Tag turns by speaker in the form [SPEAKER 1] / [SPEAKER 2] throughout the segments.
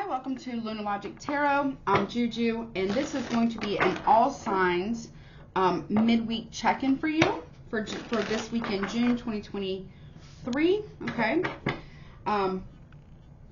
[SPEAKER 1] Hi, welcome to Lunar Logic Tarot. I'm Juju, and this is going to be an all signs midweek check-in for you for this week in June 2023. Okay. I'm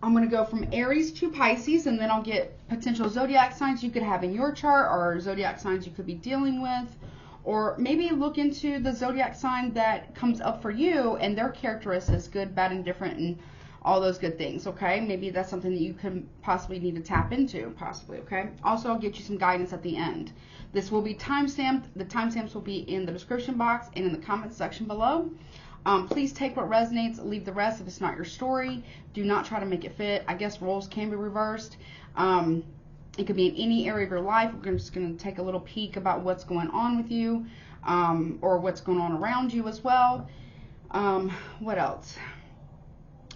[SPEAKER 1] going to go from Aries to Pisces, and then I'll get potential zodiac signs you could have in your chart, or zodiac signs you could be dealing with, or maybe look into the zodiac sign that comes up for you and their characteristics, good, bad, and different, and all those good things. Okay, maybe that's something that you could possibly need to tap into, possibly. Okay, also I'll get you some guidance at the end. This will be timestamped. The timestamps will be in the description box and in the comments section below. Please take what resonates, leave the rest if it's not your story. Do not try to make it fit. I guess roles can be reversed. It could be in any area of your life. We're just going to take a little peek about what's going on with you, or what's going on around you as well. What else?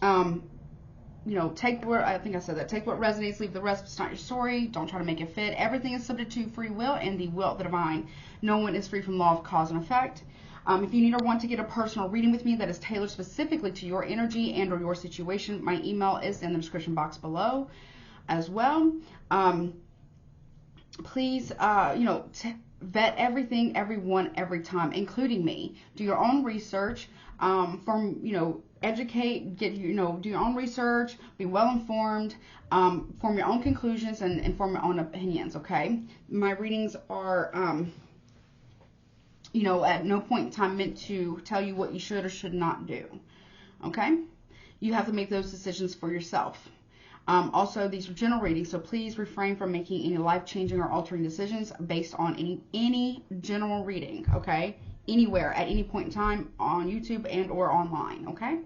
[SPEAKER 1] You know, take what, I think I said that, take what resonates, leave the rest if it's not your story. Don't try to make it fit. Everything is subject to free will and the will of the divine. No one is free from law of cause and effect. If you need or want to get a personal reading with me that is tailored specifically to your energy and or your situation, my email is in the description box below as well. Please, you know, vet everything, everyone, every time, including me. Do your own research, you know, educate, get, you know, do your own research, be well informed, form your own conclusions, and form your own opinions. Okay, my readings are, you know, at no point in time meant to tell you what you should or should not do. Okay, you have to make those decisions for yourself. Also, these are general readings, so please refrain from making any life-changing or altering decisions based on any general reading. Okay, anywhere at any point in time on YouTube and or online. Okay.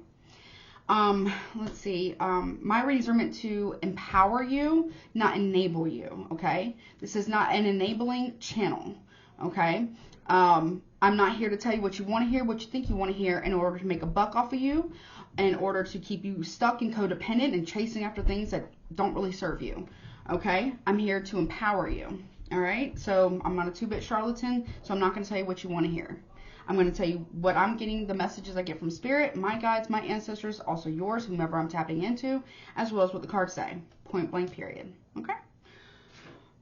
[SPEAKER 1] Let's see. My readings are meant to empower you, not enable you. Okay. This is not an enabling channel. Okay. I'm not here to tell you what you want to hear, what you think you want to hear, in order to make a buck off of you, in order to keep you stuck and codependent and chasing after things that don't really serve you. Okay. I'm here to empower you. All right. So I'm not a two-bit charlatan, so I'm not going to tell you what you want to hear. I'm going to tell you what I'm getting, the messages I get from Spirit, my guides, my ancestors, also yours, whomever I'm tapping into, as well as what the cards say. Point blank, period. Okay?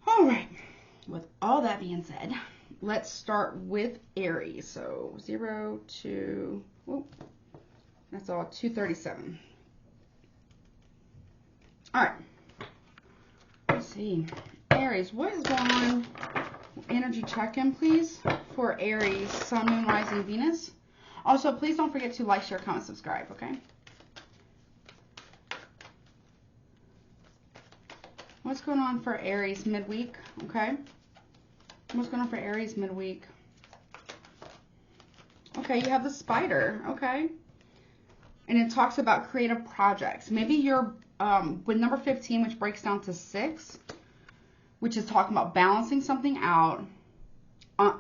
[SPEAKER 1] All right. With all that being said, let's start with Aries. So 0 to, whoop, that's all, 237. All right. Let's see. Aries, what is going on? Energy check-in, please, for Aries, Sun, Moon, Rising, Venus. Also, please don't forget to like, share, comment, subscribe, okay? What's going on for Aries midweek, okay? What's going on for Aries midweek? Okay, you have the Spider, okay? And it talks about creative projects. Maybe you're, with number 15, which breaks down to 6, which is talking about balancing something out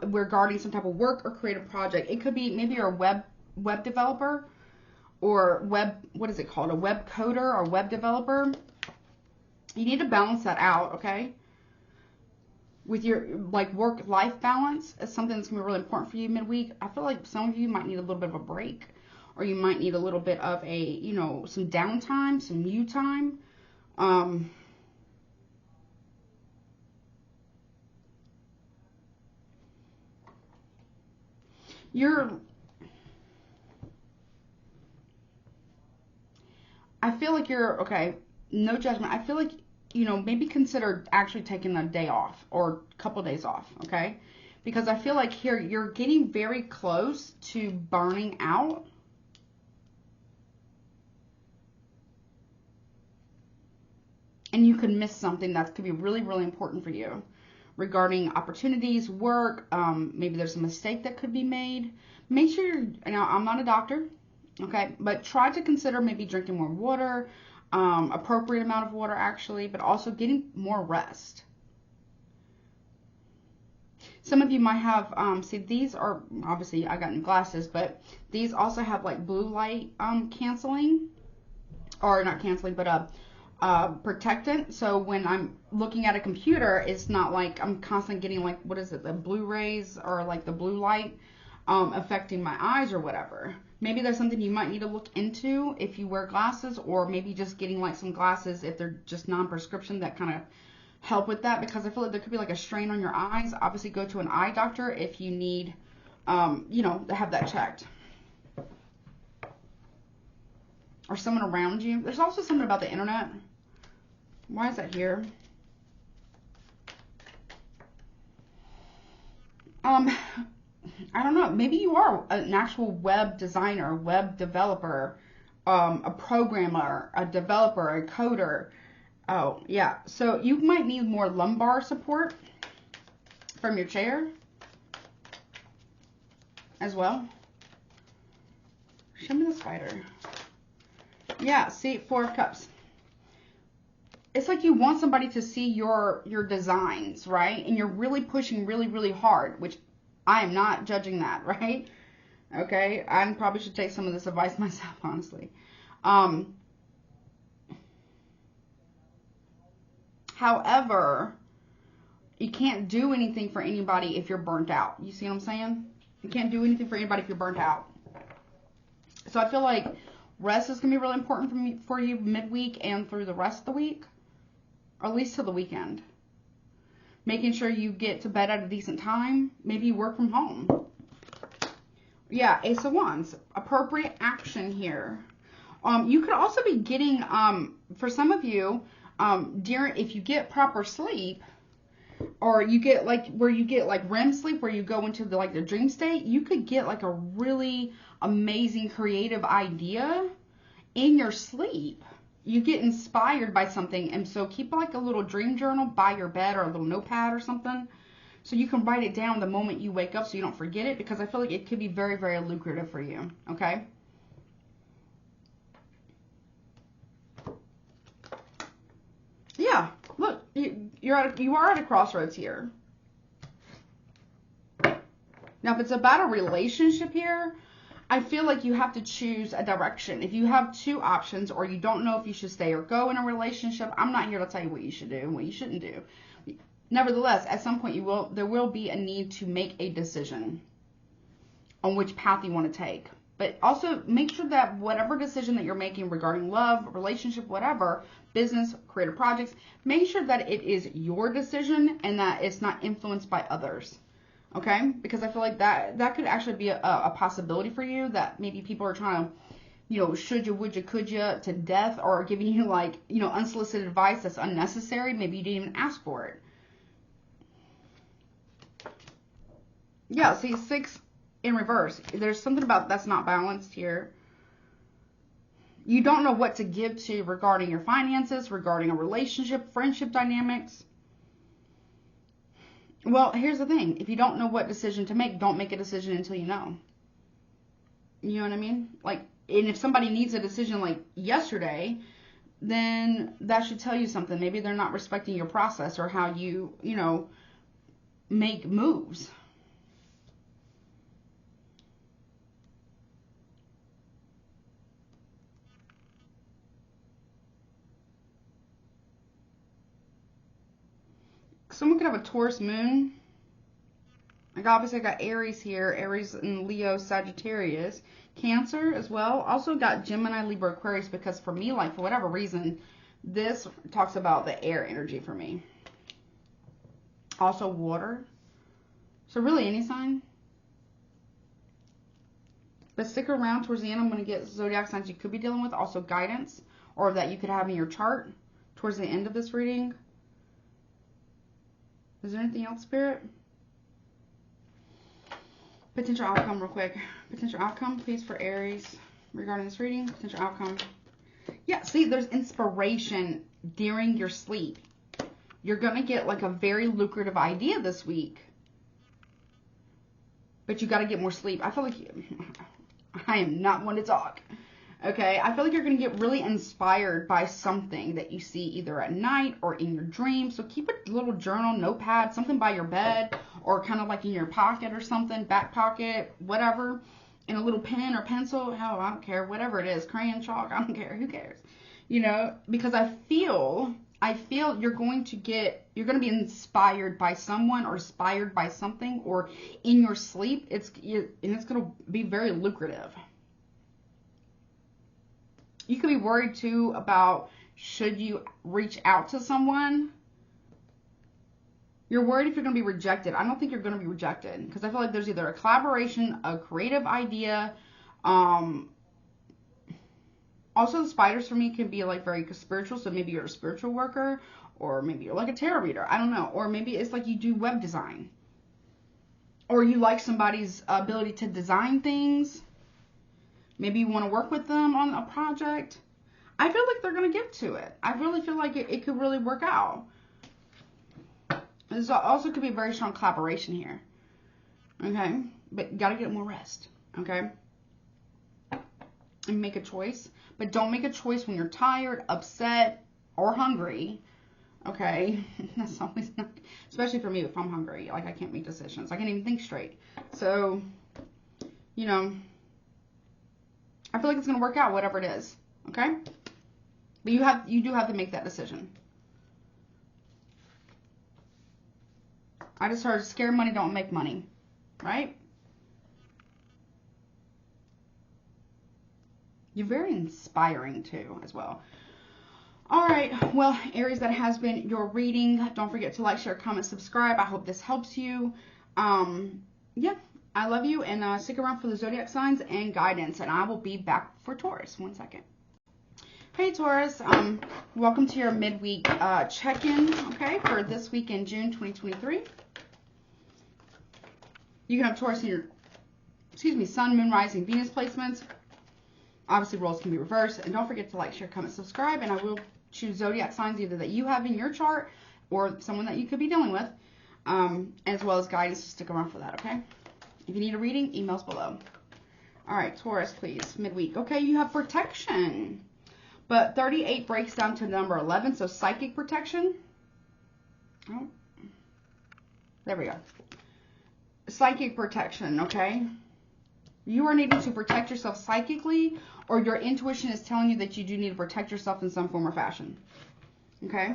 [SPEAKER 1] regarding some type of work or creative project. It could be, maybe you're a web developer, or what is it called? A web coder or web developer. You need to balance that out, okay? With your, like, work-life balance is something that's going to be really important for you midweek. I feel like some of you might need a little bit of a break, or you might need a little bit of a, you know, some downtime, some you time. I feel like you're, okay, no judgment. I feel like, you know, maybe consider actually taking a day off or a couple of days off, okay? Because I feel like here you're getting very close to burning out. And you could miss something that could be really, really important for you regarding opportunities, work. Maybe there's a mistake that could be made. Make sure you're, now I'm not a doctor, okay, but try to consider maybe drinking more water, appropriate amount of water actually, but also getting more rest. Some of you might have, see, these are, obviously I got new glasses, but these also have like blue light canceling, or not canceling, but protectant. So when I'm looking at a computer, it's not like I'm constantly getting, like, what is it, the blue rays or like the blue light affecting my eyes or whatever. Maybe there's something you might need to look into if you wear glasses, or maybe just getting like some glasses if they're just non-prescription that kind of help with that, because I feel like there could be like a strain on your eyes. Obviously go to an eye doctor if you need, you know, to have that checked. Or someone around you. There's also something about the internet. Why is that here? I don't know. Maybe you are an actual web designer, web developer, a programmer, a developer, a coder. Oh, yeah. So you might need more lumbar support from your chair as well. Show me the spider. Yeah, see, 4 of Cups. It's like you want somebody to see your designs, right? And you're really pushing really, really hard, which I am not judging that, right? Okay, I probably should take some of this advice myself, honestly. However, you can't do anything for anybody if you're burnt out. You see what I'm saying? You can't do anything for anybody if you're burnt out. So I feel like rest is going to be really important for you midweek and through the rest of the week, or at least till the weekend. Making sure you get to bed at a decent time. Maybe you work from home. Yeah, Ace of Wands. Appropriate action here. You could also be getting, for some of you, if you get proper sleep, or you get like where you get like REM sleep, where you go into the like the dream state, you could get like a really amazing creative idea in your sleep. You get inspired by something, and so keep like a little dream journal by your bed, or a little notepad or something, so you can write it down the moment you wake up so you don't forget it, because I feel like it could be very, very lucrative for you. Okay. Yeah, look, you are at a crossroads here. Now, if it's about a relationship here, I feel like you have to choose a direction. If you have 2 options, or you don't know if you should stay or go in a relationship, I'm not here to tell you what you should do and what you shouldn't do. Nevertheless, at some point there will be a need to make a decision on which path you want to take. But also make sure that whatever decision that you're making regarding love, relationship, whatever, business, creative projects, make sure that it is your decision and that it's not influenced by others. Okay? Because I feel like that could actually be a possibility for you, that maybe people are trying to, you know, should you, would you, could you to death, or giving you like, you know, unsolicited advice that's unnecessary. Maybe you didn't even ask for it. Yeah, see, 6 in reverse. There's something about that's not balanced here. You don't know what to give to regarding your finances, regarding a relationship, friendship dynamics. Well, here's the thing. If you don't know what decision to make, don't make a decision until you know. You know what I mean? Like, and if somebody needs a decision like yesterday, then that should tell you something. Maybe they're not respecting your process or how you know, make moves. Someone could have a Taurus moon. Like, obviously I got Aries here, Aries and Leo, Sagittarius, Cancer as well. Also got Gemini, Libra, Aquarius, because for me, like, for whatever reason, this talks about the air energy for me. Also water. So really any sign. But stick around towards the end. I'm going to get zodiac signs you could be dealing with. Also guidance, or that you could have in your chart towards the end of this reading. Is there anything else, Spirit? Potential outcome real quick. Potential outcome, please, for Aries regarding this reading. Potential outcome. Yeah, see, there's inspiration during your sleep. You're going to get like a very lucrative idea this week. But you got to get more sleep. I feel like I am not one to talk. Okay, I feel like you're going to get really inspired by something that you see either at night or in your dreams. So keep a little journal, notepad, something by your bed, or kind of like in your pocket or something, back pocket, whatever, and a little pen or pencil. Hell, I don't care, whatever it is, crayon, chalk, I don't care, who cares? You know, because I feel you're going to be inspired by someone or inspired by something, or in your sleep, and it's going to be very lucrative. You could be worried too about, should you reach out to someone? You're worried if you're going to be rejected. I don't think you're going to be rejected, because I feel like there's either a collaboration, a creative idea. Also, the spiders for me can be like very spiritual. So maybe you're a spiritual worker, or maybe you're like a tarot reader. I don't know. Or maybe it's like you do web design, or you like somebody's ability to design things. Maybe you want to work with them on a project. I feel like they're going to get to it. I really feel like it could really work out. This also could be a very strong collaboration here. Okay? But you got to get more rest. Okay? And make a choice. But don't make a choice when you're tired, upset, or hungry. Okay? That's always not, especially for me if I'm hungry. Like, I can't make decisions. I can't even think straight. So, you know, I feel like it's going to work out, whatever it is. Okay? But you do have to make that decision. I just heard scared money don't make money. Right? You're very inspiring too, as well. Alright, well, Aries, that has been your reading. Don't forget to like, share, comment, subscribe. I hope this helps you. Yeah, I love you, and stick around for the zodiac signs and guidance, and I will be back for Taurus. 1 second. Hey Taurus, welcome to your midweek check-in, okay, for this week in June 2023. You can have Taurus in your, Sun, Moon, Rising, Venus placements. Obviously, roles can be reversed. And don't forget to like, share, comment, subscribe. And I will choose zodiac signs either that you have in your chart or someone that you could be dealing with, as well as guidance. So stick around for that, okay? If you need a reading, emails below. All right, Taurus, please, midweek. Okay, you have protection. But 38 breaks down to number 11, so psychic protection. Oh, there we go. Psychic protection, okay? You are needing to protect yourself psychically, or your intuition is telling you that you do need to protect yourself in some form or fashion. Okay?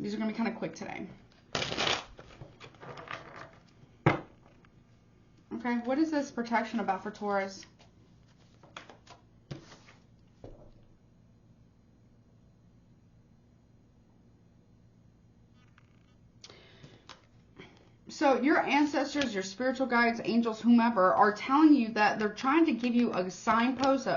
[SPEAKER 1] These are going to be kind of quick today. Okay, what is this protection about for Taurus? So your ancestors, your spiritual guides, angels, whomever, are telling you that they're trying to give you a signpost,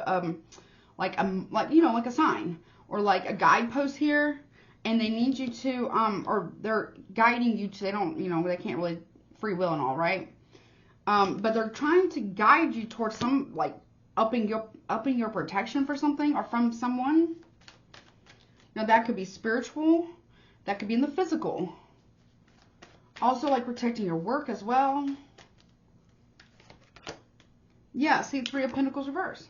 [SPEAKER 1] like a sign or like a guidepost here, and they need you to, or they're guiding you to. They don't, they can't really free will and all, right? But they're trying to guide you towards some like upping your protection for something or from someone. Now that could be spiritual, that could be in the physical. Also, like protecting your work as well. Yeah, see, 3 of Pentacles reverse.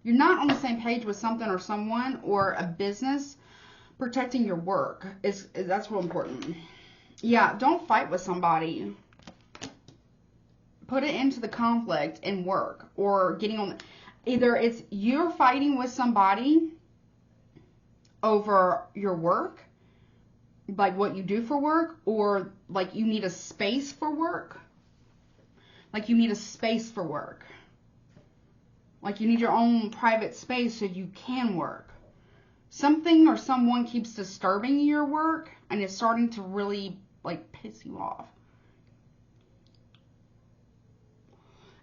[SPEAKER 1] You're not on the same page with something or someone or a business. Protecting your work that's real important. Yeah, don't fight with somebody. Put it into the conflict in work or getting on. Either it's you're fighting with somebody over your work, like what you do for work, or like you need a space for work. Like you need a space for work. Like you need your own private space so you can work. Something or someone keeps disturbing your work and it's starting to really like piss you off.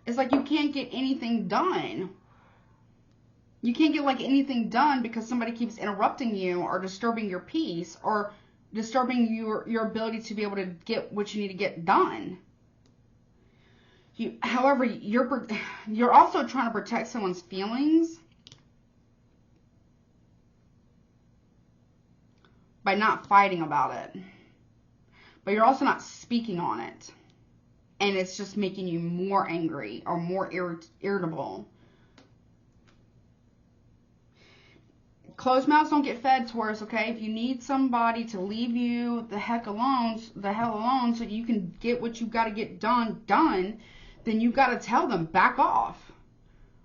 [SPEAKER 1] It's like you can't get anything done. You can't get like anything done because somebody keeps interrupting you or disturbing your peace or disturbing your ability to be able to get what you need to get done. However, you're also trying to protect someone's feelings by not fighting about it. But you're also not speaking on it. And it's just making you more angry or more irritable. Closed mouths don't get fed, Taurus, okay? If you need somebody to leave you the hell alone so you can get what you got to get done, then you got to tell them, back off.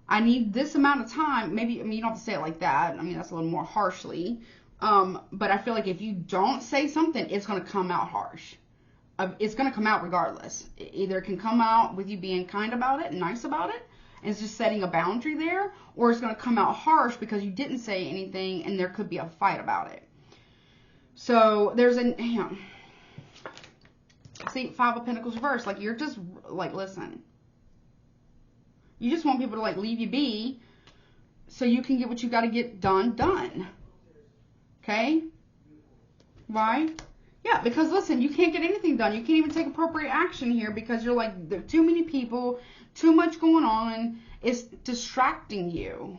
[SPEAKER 1] I need this amount of time. Maybe, you don't have to say it like that. That's a little more harshly. But I feel like if you don't say something, it's going to come out harsh. it's going to come out regardless. Either it can come out with you being kind about it and nice about it, and it's just setting a boundary there, or it's going to come out harsh because you didn't say anything and there could be a fight about it. So there's see, Five of Pentacles reversed. Like, you're just, like, listen. You just want people to, like, leave you be so you can get what you got to get done. Okay? Why? Yeah, because, listen, you can't get anything done. You can't even take appropriate action here because you're like, there are too many people, too much going on. It's distracting you.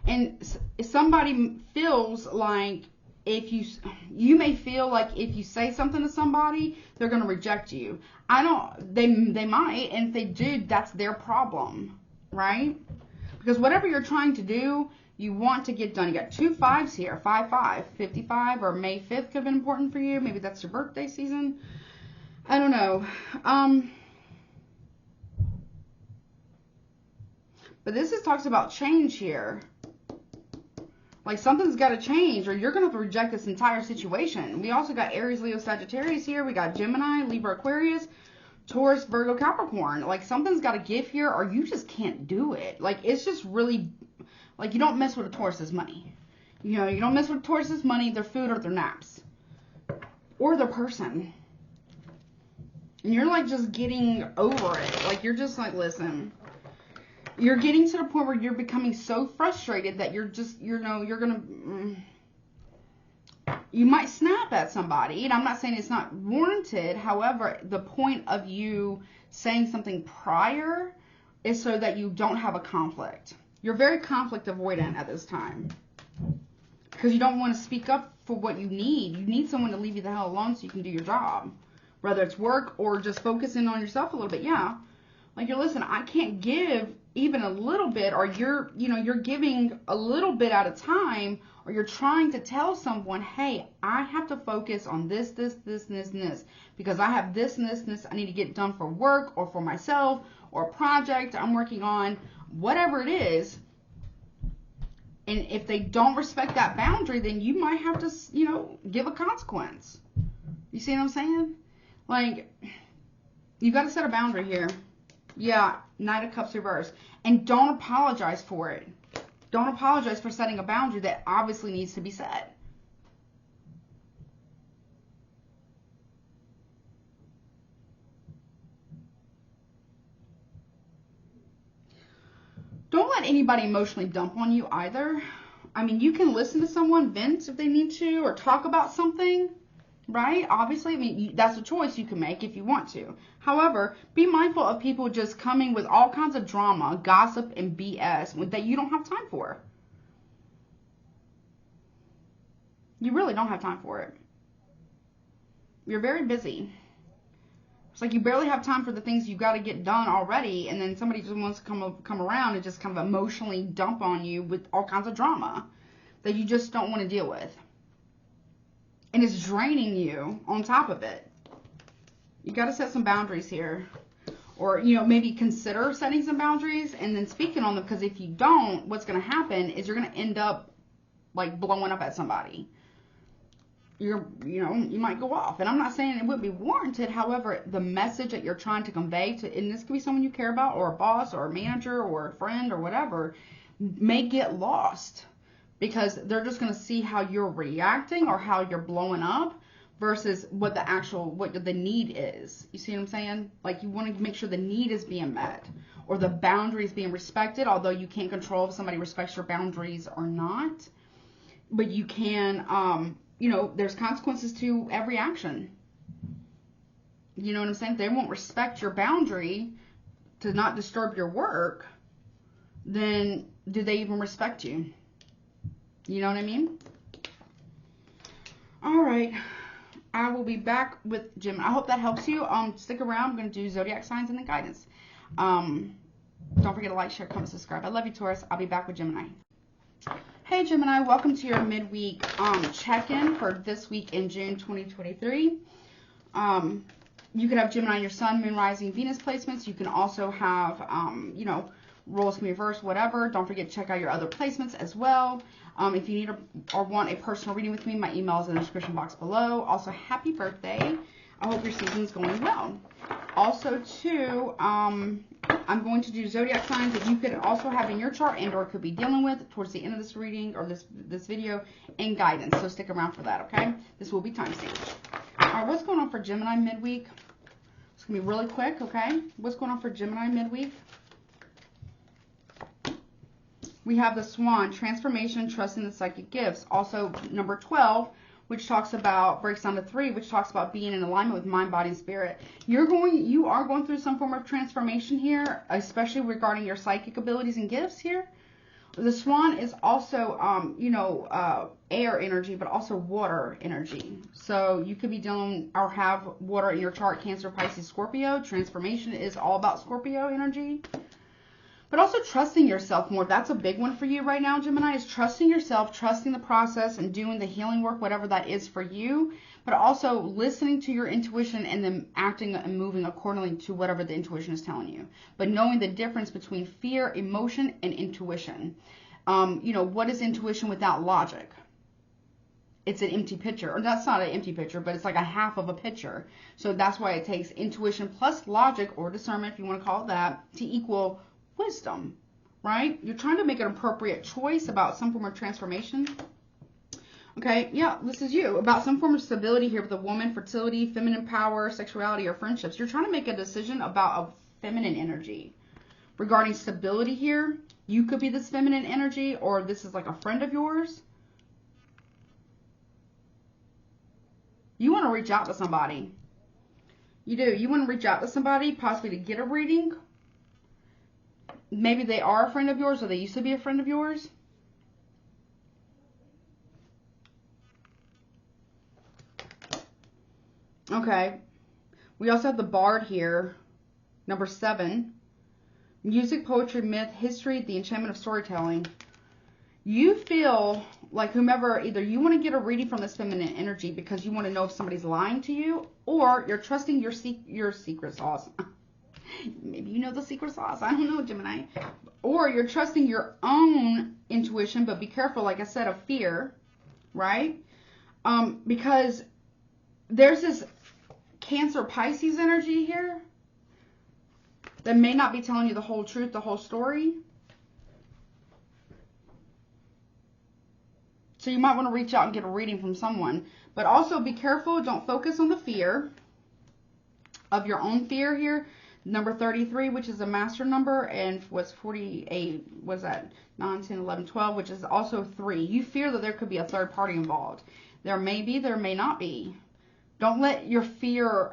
[SPEAKER 1] And if somebody feels like, if you may feel like if you say something to somebody, they're going to reject you. They might, and if they do, that's their problem, right? Because whatever you're trying to do, you want to get done. You got 2 5s here, 5-5, 55, or May 5th could have been important for you. Maybe that's your birthday season. I don't know. But this talks about change here. Like, something's got to change, or you're going to have to reject this entire situation. We also got Aries, Leo, Sagittarius here. We got Gemini, Libra, Aquarius, Taurus, Virgo, Capricorn. Like, something's got to give here, or you just can't do it. Like, it's just really, like, you don't mess with a Taurus's money. You know, you don't mess with a Taurus's money, their food, or their naps. Or their person. And you're, like, just getting over it. Like, you're just like, listen. You're getting to the point where you're becoming so frustrated that you're just, you know, you're going to, you might snap at somebody. And I'm not saying it's not warranted. However, the point of you saying something prior is so that you don't have a conflict. You're very conflict avoidant at this time. Because you don't want to speak up for what you need. You need someone to leave you the hell alone so you can do your job. Whether it's work or just focusing on yourself a little bit. Yeah. Like, you're, listen, I can't give even a little bit, or you're giving a little bit at a time, or you're trying to tell someone, hey, I have to focus on this, and this, because I have this and this I need to get done for work or for myself or a project I'm working on, whatever it is. And if they don't respect that boundary, then you might have to, you know, give a consequence. You see what I'm saying? Like, you got to set a boundary here. Yeah, Knight of Cups reversed. And don't apologize for it. Don't apologize for setting a boundary that obviously needs to be set. Don't let anybody emotionally dump on you either. I mean, you can listen to someone vent if they need to, or talk about something. Right? Obviously, I mean, that's a choice you can make if you want to. However, be mindful of people just coming with all kinds of drama, gossip, and BS that you don't have time for. You really don't have time for it. You're very busy. It's like you barely have time for the things you got to get done already, and then somebody just wants to come around and just kind of emotionally dump on you with all kinds of drama that you just don't want to deal with. And it's draining you on top of it. You got to set some boundaries here. Or, you know, maybe consider setting some boundaries and then speaking on them. Because if you don't, what's going to happen is you're going to end up, like, blowing up at somebody. You might go off. And I'm not saying it would be warranted. However, the message that you're trying to convey to, and this could be someone you care about, or a boss, or a manager, or a friend, or whatever, may get lost. Because they're just going to see how you're reacting or how you're blowing up versus what the need is. You see what I'm saying? Like, you want to make sure the need is being met or the boundaries being respected, although you can't control if somebody respects your boundaries or not. But you can, there's consequences to every action. You know what I'm saying? If they won't respect your boundary to not disturb your work, then do they even respect you? You know what I mean? All right. I will be back with Jim. I hope that helps you. Stick around. I'm going to do zodiac signs and then guidance. Don't forget to like, share, comment, subscribe. I love you, Taurus. I'll be back with Gemini. Hey, Gemini. Welcome to your midweek check-in for this week in June 2023. You could have Gemini, your Sun, Moon, Rising, Venus placements. You can also have, roles can be reversed, whatever. Don't forget to check out your other placements as well. If you need or want a personal reading with me, my email is in the description box below. Also, happy birthday. I hope your season's going well. Also, too, I'm going to do zodiac signs that you could also have in your chart and or could be dealing with towards the end of this reading or this video, and guidance. So stick around for that, okay? This will be timestamped. All right, what's going on for Gemini midweek? It's going to be really quick, okay? What's going on for Gemini midweek? We have the Swan, transformation, trusting the psychic gifts. Also, number 12, which talks about, breaks down to 3, which talks about being in alignment with mind, body, and spirit. You are going through some form of transformation here, especially regarding your psychic abilities and gifts here. The Swan is also, air energy, but also water energy. So you could be dealing or have water in your chart, Cancer, Pisces, Scorpio. Transformation is all about Scorpio energy. But also trusting yourself more. That's a big one for you right now, Gemini, is trusting yourself, trusting the process, and doing the healing work, whatever that is for you. But also listening to your intuition and then acting and moving accordingly to whatever the intuition is telling you. But knowing the difference between fear, emotion, and intuition. What is intuition without logic? It's an empty picture. Or that's not an empty picture, but it's like a half of a picture. So that's why it takes intuition plus logic, or discernment, if you want to call it that, to equal wisdom, right? You're trying to make an appropriate choice about some form of transformation. Okay, yeah, this is you. About some form of stability here with a woman, fertility, feminine power, sexuality, or friendships. You're trying to make a decision about a feminine energy. Regarding stability here, you could be this feminine energy, or this is like a friend of yours. You want to reach out to somebody. You do. You want to reach out to somebody, possibly to get a reading. Maybe they are a friend of yours, or they used to be a friend of yours. Okay. We also have the Bard here. Number 7. Music, poetry, myth, history, the enchantment of storytelling. You feel like whomever, either you want to get a reading from this feminine energy because you want to know if somebody's lying to you, or you're trusting your secret sauce. Maybe you know the secret sauce. I don't know, Gemini. Or you're trusting your own intuition, but be careful, like I said, of fear, right? Because there's this Cancer, Pisces energy here that may not be telling you the whole truth, the whole story. So you might want to reach out and get a reading from someone. But also be careful. Don't focus on the fear of your own fear here. Number 33, which is a master number, and what's 48, was that 9, 10, 11, 12, which is also 3. You fear that there could be a third party involved. There may be, there may not be. Don't let your fear,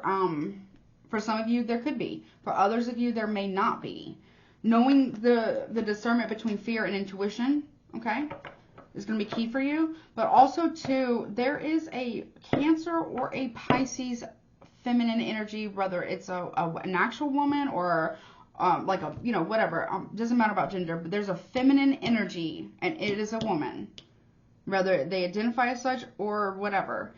[SPEAKER 1] for some of you, there could be. For others of you, there may not be. Knowing the discernment between fear and intuition, okay, is going to be key for you. But also, too, there is a Cancer or a Pisces feminine energy, whether it's an actual woman or like a, whatever. Doesn't matter about gender, but there's a feminine energy, and it is a woman, whether they identify as such or whatever,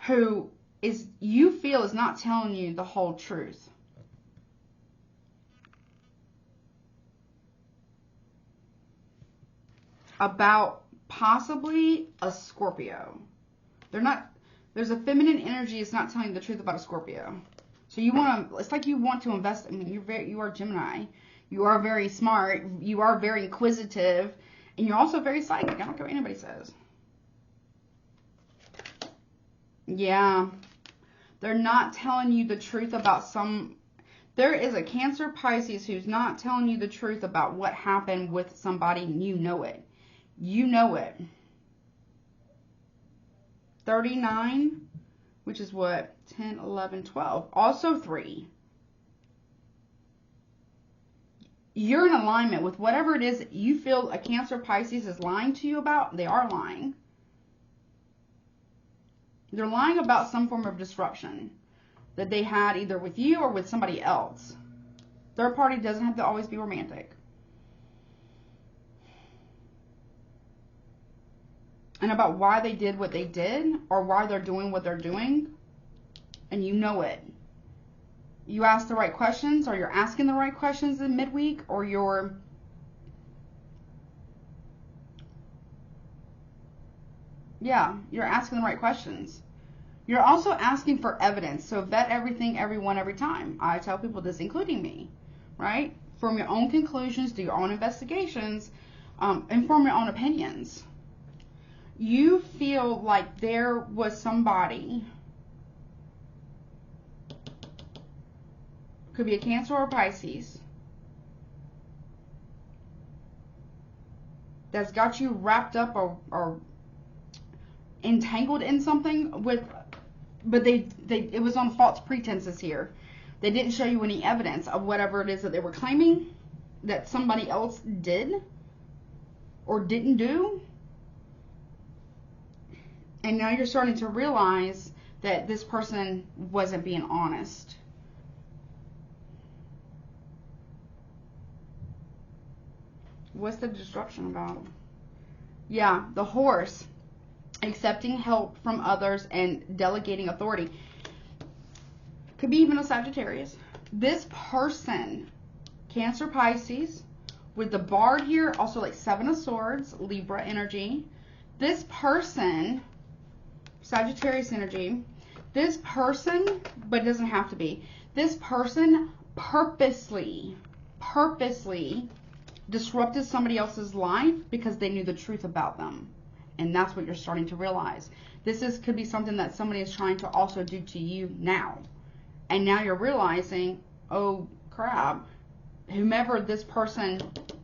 [SPEAKER 1] who is, you feel, is not telling you the whole truth. About possibly a Scorpio. They're not. There's a feminine energy. It's not telling you the truth about a Scorpio. So you want to. It's like you want to invest. I mean, you are Gemini. You are very smart. You are very inquisitive, and you're also very psychic. I don't care what anybody says. Yeah, they're not telling you the truth about some. There is a Cancer, Pisces who's not telling you the truth about what happened with somebody, and you know it. You know it. 39, which is what? 10, 11, 12. Also 3. You're in alignment with whatever it is that you feel a Cancer, Pisces is lying to you about. They are lying. They're lying about some form of disruption that they had either with you or with somebody else. Third party doesn't have to always be romantic. And about why they did what they did, or why they're doing what they're doing, and you know it. You ask the right questions, or you're asking the right questions in midweek, or you're Yeah, you're asking the right questions. You're also asking for evidence. So vet everything, everyone, every time. I tell people this, including me, right? Form your own conclusions, do your own investigations, and form your own opinions. You feel like there was somebody, could be a Cancer or a Pisces, that's got you wrapped up or entangled in something with, but it was on false pretenses here. They didn't show you any evidence of whatever it is that they were claiming that somebody else did or didn't do. And now you're starting to realize that this person wasn't being honest. What's the disruption about? Yeah, the horse. Accepting help from others and delegating authority. Could be even a Sagittarius. This person, Cancer, Pisces, with the bard here, also like 7 of Swords, Libra energy. This person, Sagittarius energy, this person, but it doesn't have to be, this person purposely disrupted somebody else's life because they knew the truth about them. And that's what you're starting to realize. Could be something that somebody is trying to also do to you now. And now you're realizing, oh crap, whomever this person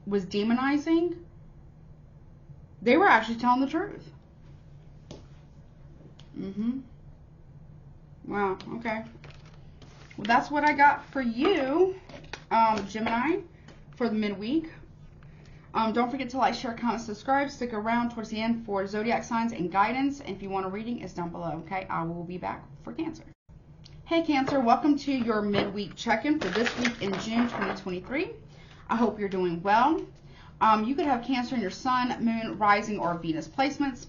[SPEAKER 1] was demonizing, they were actually telling the truth. Wow, okay. Well, that's what I got for you, Gemini, for the midweek. Don't forget to like, share, comment, subscribe. Stick around towards the end for zodiac signs and guidance. And if you want a reading, it's down below, okay? I will be back for Cancer. Hey, Cancer, welcome to your midweek check-in for this week in June 2023. I hope you're doing well. You could have Cancer in your Sun, Moon, Rising, or Venus placements.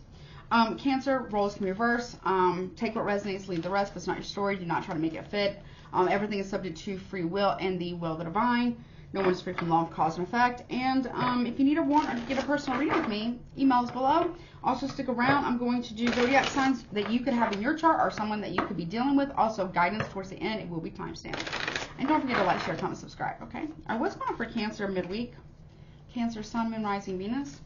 [SPEAKER 1] Cancer, roles can reverse. Take what resonates, leave the rest. If it's not your story, do not try to make it fit. Everything is subject to free will and the will of the divine. No one's free from law of cause and effect. And if you need a warrant or to get a personal reading with me, email is below. Also, stick around. I'm going to do zodiac signs that you could have in your chart or someone that you could be dealing with. Also, guidance towards the end. It will be timestamped. And don't forget to like, share, comment, subscribe. Okay? All right, what's going on for Cancer midweek? Cancer, Sun, Moon, Rising, Venus.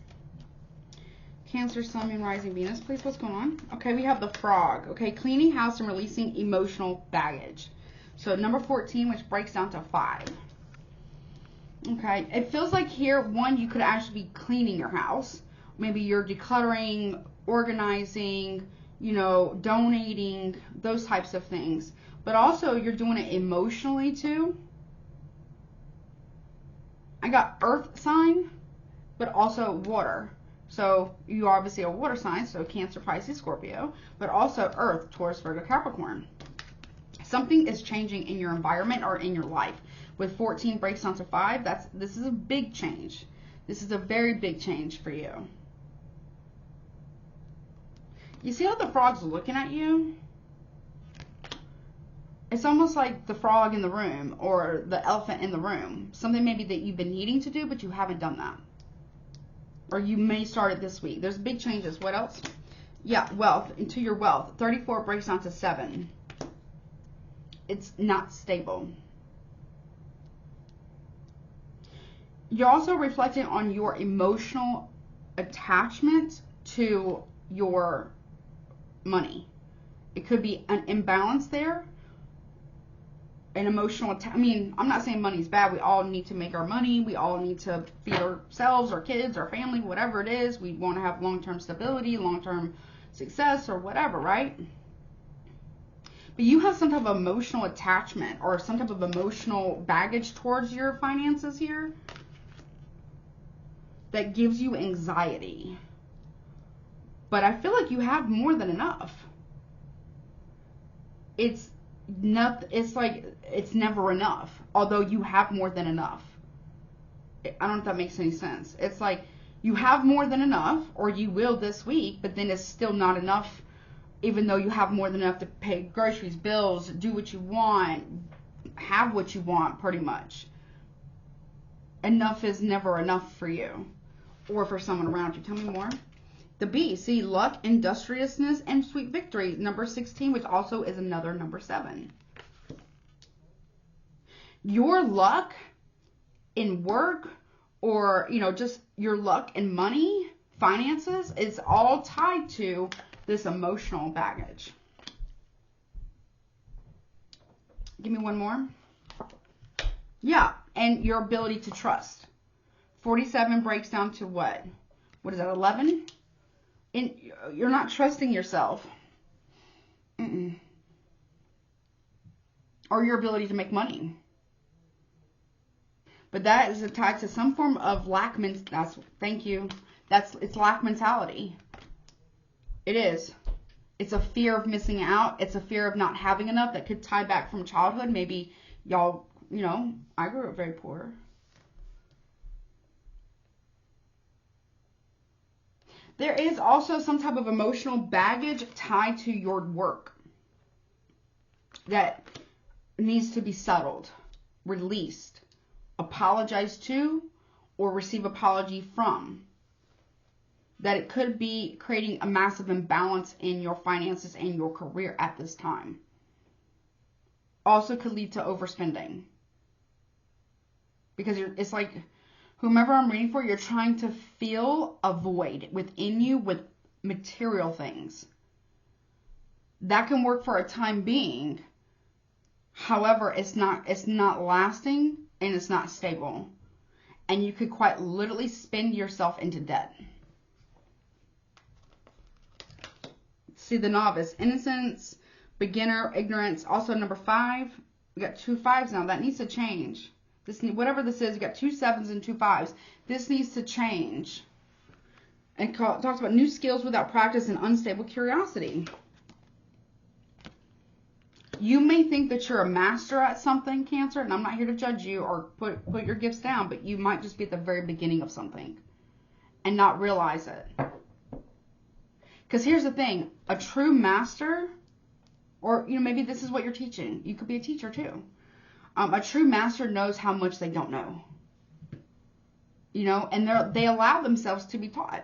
[SPEAKER 1] Cancer, Sun, Moon, Rising, Venus. Please, what's going on? Okay, we have the Frog. Okay, cleaning house and releasing emotional baggage. So number 14, which breaks down to 5. Okay, it feels like here, one, you could actually be cleaning your house. Maybe you're decluttering, organizing, you know, donating, those types of things. But also, you're doing it emotionally too. I got earth sign, but also water. So you are obviously a water sign, so Cancer, Pisces, Scorpio, but also earth, Taurus, Virgo, Capricorn. Something is changing in your environment or in your life. With 14 breaks down to 5, this is a big change. This is a very big change for you. You see how the frog's looking at you? It's almost like the frog in the room or the elephant in the room. Something maybe that you've been needing to do, but you haven't done that. Or you may start it this week. There's big changes. What else? Yeah, wealth. Into your wealth. 34 breaks down to 7. It's not stable. You're also reflecting on your emotional attachment to your money. It could be an imbalance there. An emotional I mean, I'm not saying money's bad. We all need to make our money. We all need to feed ourselves, our kids, our family, whatever it is. We want to have long-term stability, long-term success, or whatever, right? But you have some type of emotional attachment or some type of emotional baggage towards your finances here that gives you anxiety. But I feel like you have more than enough. It's like it's never enough, although you have more than enough. I don't know if that makes any sense. It's like you have more than enough, or you will this week, but then it's still not enough, even though you have more than enough to pay groceries, bills, do what you want, have what you want, pretty much. Enough is never enough for you or for someone around you. Tell me more. The B, see, luck, industriousness, and sweet victory. Number 16, which also is another number 7. Your luck in work, or, you know, just your luck in money, finances, is all tied to this emotional baggage. Give me one more. Yeah, and your ability to trust. 47 breaks down to what? What is that, 11? And you're not trusting yourself. Or your ability to make money. But that is tied to some form of lack. Thank you. It's lack mentality. It is. It's a fear of missing out. It's a fear of not having enough that could tie back from childhood. Maybe y'all, you know, I grew up very poor. There is also some type of emotional baggage tied to your work that needs to be settled, released, apologized to, or receive apology from. That it could be creating a massive imbalance in your finances and your career at this time. Also could lead to overspending. Because it's like, whomever I'm reading for, you're trying to fill a void within you with material things. That can work for a time being. However, it's not lasting and it's not stable. And you could quite literally spend yourself into debt. See, the novice, innocence, beginner, ignorance. Also number 5. We got 2 5s now. That needs to change. Whatever this is, you got 2 7s and 2 5s. This needs to change. And talks about new skills without practice and unstable curiosity. You may think that you're a master at something, Cancer, and I'm not here to judge you or put your gifts down, but you might just be at the very beginning of something and not realize it. Because here's the thing, a true master, or, you know, maybe this is what you're teaching. You could be a teacher too. A true master knows how much they don't know. You know, and they allow themselves to be taught.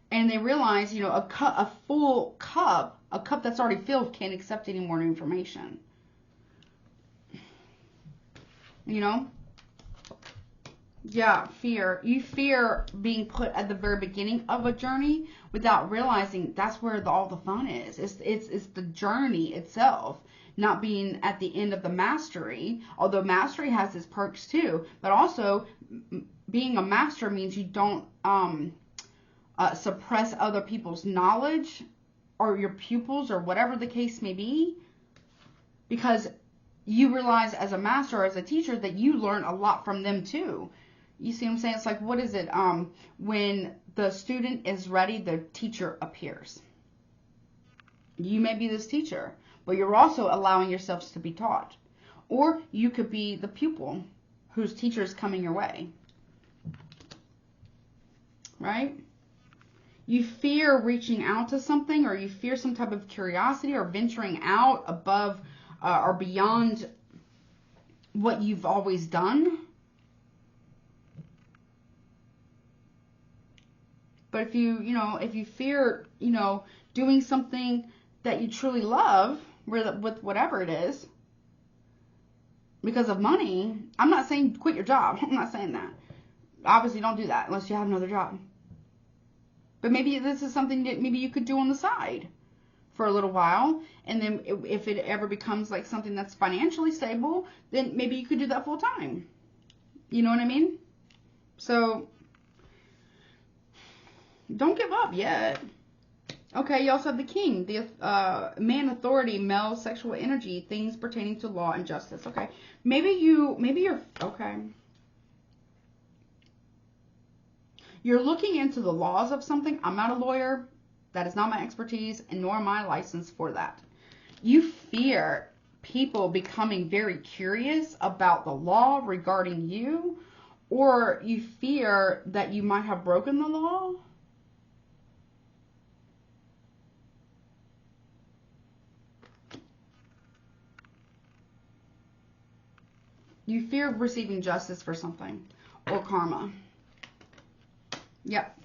[SPEAKER 1] And they realize, you know, a full cup, a cup that's already filled, can't accept any more information. You know? Yeah, fear. You fear being put at the very beginning of a journey without realizing that's where all the fun is. It's the journey itself, not being at the end of the mastery. Although mastery has its perks too, but also being a master means you don't suppress other people's knowledge or your pupils or whatever the case may be, because you realize as a master or as a teacher that you learn a lot from them too. You see what I'm saying? It's like, what is it? When the student is ready, the teacher appears. You may be this teacher, but you're also allowing yourselves to be taught. Or you could be the pupil whose teacher is coming your way. Right? You fear reaching out to something, or you fear some type of curiosity or venturing out above or beyond what you've always done. But if you fear, doing something that you truly love with whatever it is because of money, I'm not saying quit your job. I'm not saying that. Obviously don't do that unless you have another job. But maybe this is something that maybe you could do on the side for a little while. And then if it ever becomes like something that's financially stable, then maybe you could do that full time. You know what I mean? So don't give up yet. Okay, you also have the king, the man, authority, male, sexual energy, things pertaining to law and justice. Okay, maybe you're okay. You're looking into the laws of something. I'm not a lawyer. That is not my expertise, and nor am I licensed for that. You fear people becoming very curious about the law regarding you, or you fear that you might have broken the law. You fear receiving justice for something or karma. Yep.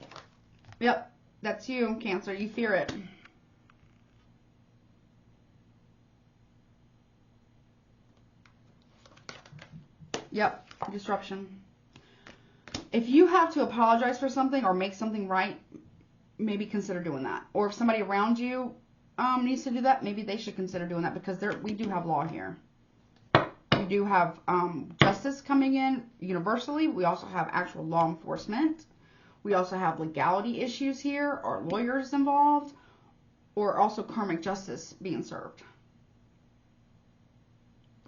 [SPEAKER 1] That's you, Cancer. You fear it. Yep, disruption. If you have to apologize for something or make something right, maybe consider doing that. Or if somebody around you needs to do that, maybe they should consider doing that, because we do have law here. We do have justice coming in universally. We also have actual law enforcement. We also have legality issues here, or lawyers involved, or also karmic justice being served.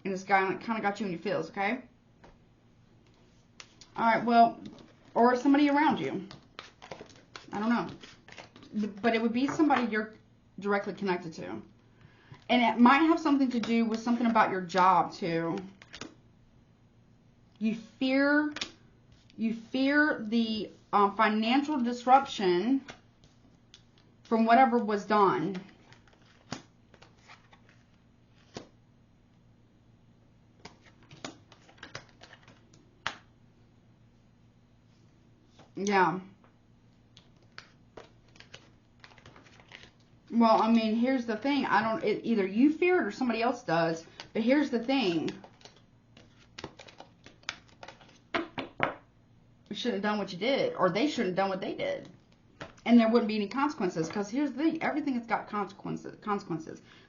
[SPEAKER 1] And this guy kind of got you in your feels, okay? All right, well, or somebody around you. I don't know. But it would be somebody you're directly connected to. And it might have something to do with something about your job, too. You fear the financial disruption from whatever was done. Yeah. Well, I mean, here's the thing. Either you fear it or somebody else does. But here's the thing. You shouldn't have done what you did. Or they shouldn't have done what they did. And there wouldn't be any consequences. Because here's the thing. Everything has got consequences.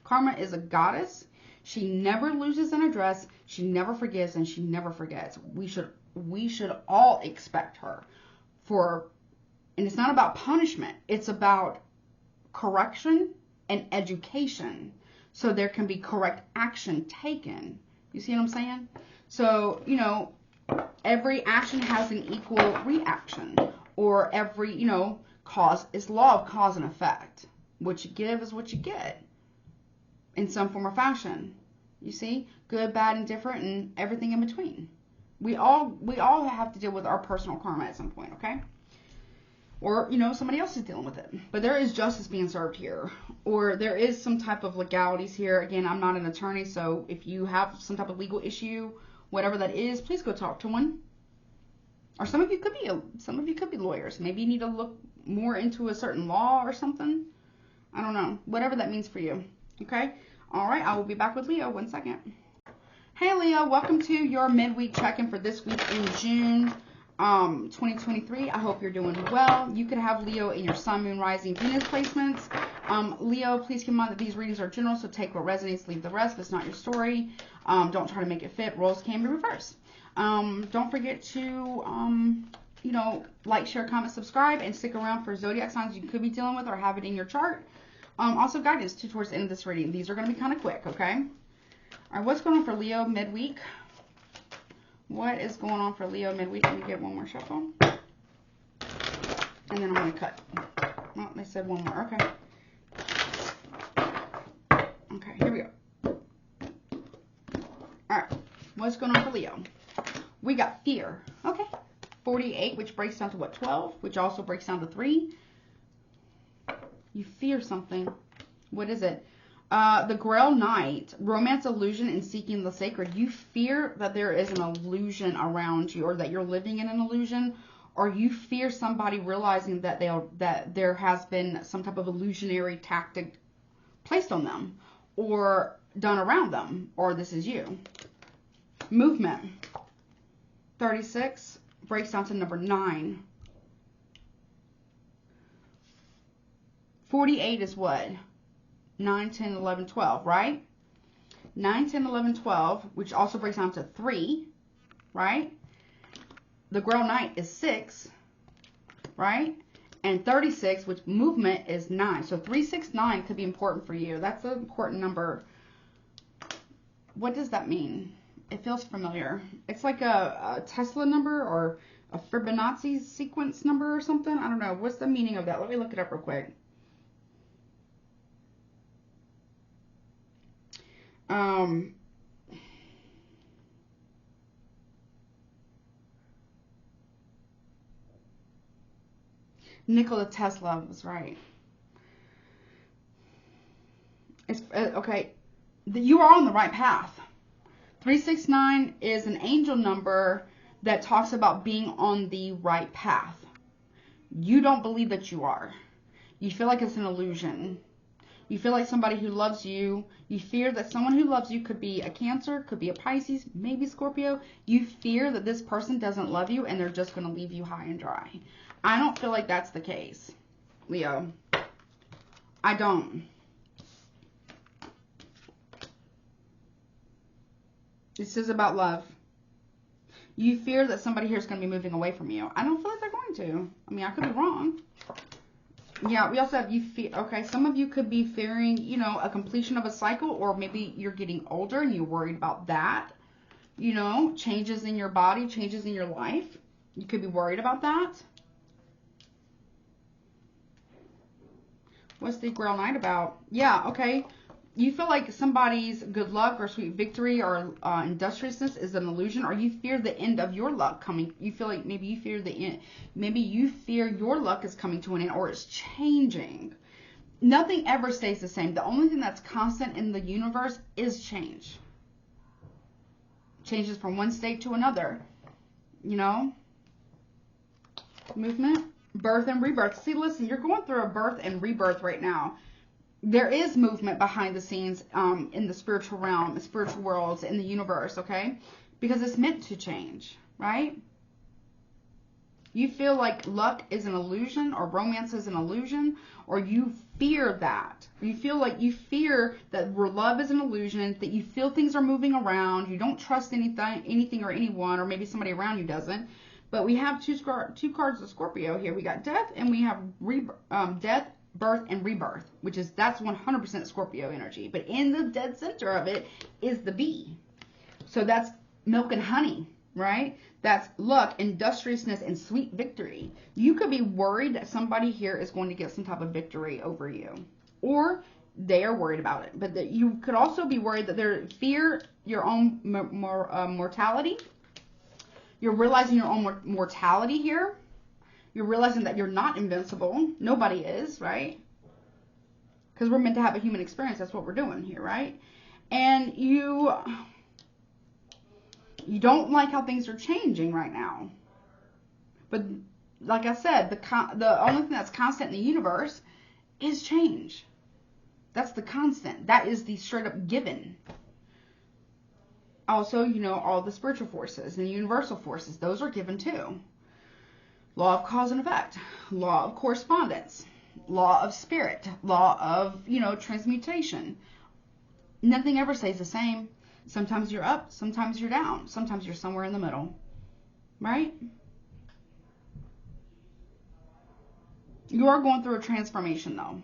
[SPEAKER 1] Karma is a goddess. She never loses an address. She never forgives. And she never forgets. We should all expect her. And it's not about punishment. It's about correction and education, so there can be correct action taken. You see what I'm saying? So, you know, every action has an equal reaction, or every, you know, cause is law of cause and effect. What you give is what you get in some form or fashion. You see? Good, bad, indifferent, and everything in between. We all have to deal with our personal karma at some point, okay? Or, you know, somebody else is dealing with it. But there is justice being served here. Or there is some type of legalities here. Again, I'm not an attorney, so if you have some type of legal issue, whatever that is, please go talk to one. Or some of you could be lawyers. Maybe you need to look more into a certain law or something. I don't know. Whatever that means for you. Okay? All right, I will be back with Leo. 1 second. Hey Leo, welcome to your midweek check-in for this week in June 2023. I hope you're doing well. You could have Leo in your Sun, Moon, Rising, Venus placements. Leo, please keep in mind that these readings are general, so take what resonates, leave the rest. If it's not your story, don't try to make it fit. Roles can be reversed. Don't forget to, you know, like, share, comment, subscribe, and stick around for zodiac signs you could be dealing with or have it in your chart. Also guidance towards the end of this reading. These are going to be kind of quick, okay? All right, what's going on for Leo midweek? What is going on for Leo midweek? Let me get one more shuffle. And then I'm going to cut. Well, they said one more. Okay. Okay, here we go. All right, what's going on for Leo? We got fear. Okay. 48, which breaks down to what? 12, which also breaks down to 3. You fear something. What is it? The Grail Knight, romance, illusion, and seeking the sacred. You fear that there is an illusion around you, or that you're living in an illusion, or you fear somebody realizing that there has been some type of illusionary tactic placed on them, or done around them, or this is you. Movement. 36 breaks down to number 9. 48 is what? 9, 10, 11, 12, right? 9, 10, 11, 12, which also breaks down to 3, right? The Grail Knight is 6, right? And 36, which movement is 9. So 3, 6, 9 could be important for you. That's an important number. What does that mean? It feels familiar. It's like a Tesla number or a Fibonacci sequence number or something. I don't know. What's the meaning of that? Let me look it up real quick. Nikola Tesla was right. It's okay. You are on the right path. 369 is an angel number that talks about being on the right path. You don't believe that you are. You feel like it's an illusion. You feel like somebody who loves you, you fear that someone who loves you could be a Cancer, could be a Pisces, maybe Scorpio. You fear that this person doesn't love you and they're just going to leave you high and dry. I don't feel like that's the case, Leo. I don't. This is about love. You fear that somebody here is going to be moving away from you. I don't feel like they're going to. I mean, I could be wrong. Yeah, we also have you fear. Okay, some of you could be fearing, you know, a completion of a cycle, or maybe you're getting older and you're worried about that. You know, changes in your body, changes in your life. You could be worried about that. What's the Grail Knight about? Yeah, okay. You feel like somebody's good luck or sweet victory or industriousness is an illusion, or you fear the end of your luck coming. You feel like maybe you fear the end. Maybe you fear your luck is coming to an end, or it's changing. Nothing ever stays the same. The only thing that's constant in the universe is change. Changes from one state to another. You know? Movement, birth and rebirth. See, listen, you're going through a birth and rebirth right now. There is movement behind the scenes in the spiritual realm, the spiritual worlds, in the universe, okay? Because it's meant to change, right? You feel like luck is an illusion, or romance is an illusion, or you fear that. You feel like you fear that love is an illusion, that you feel things are moving around, you don't trust anything or anyone, or maybe somebody around you doesn't. But we have two cards of Scorpio here. We got death, and we have death, birth, and rebirth, that's 100% Scorpio energy. But in the dead center of it is the bee. So that's milk and honey, right? That's luck, industriousness, and sweet victory. You could be worried that somebody here is going to get some type of victory over you, or they are worried about it. But that you could also be worried that they fear your own mortality. You're realizing your own mortality here. You're realizing that you're not invincible. Nobody is, right? Because we're meant to have a human experience. That's what we're doing here, right? And you don't like how things are changing right now. But like I said, the only thing that's constant in the universe is change. That's the constant. That is the straight up given. Also, you know, all the spiritual forces and the universal forces, those are given too. Law of cause and effect, law of correspondence, law of spirit, law of, you know, transmutation. Nothing ever stays the same. Sometimes you're up, sometimes you're down, sometimes you're somewhere in the middle, right? You are going through a transformation though.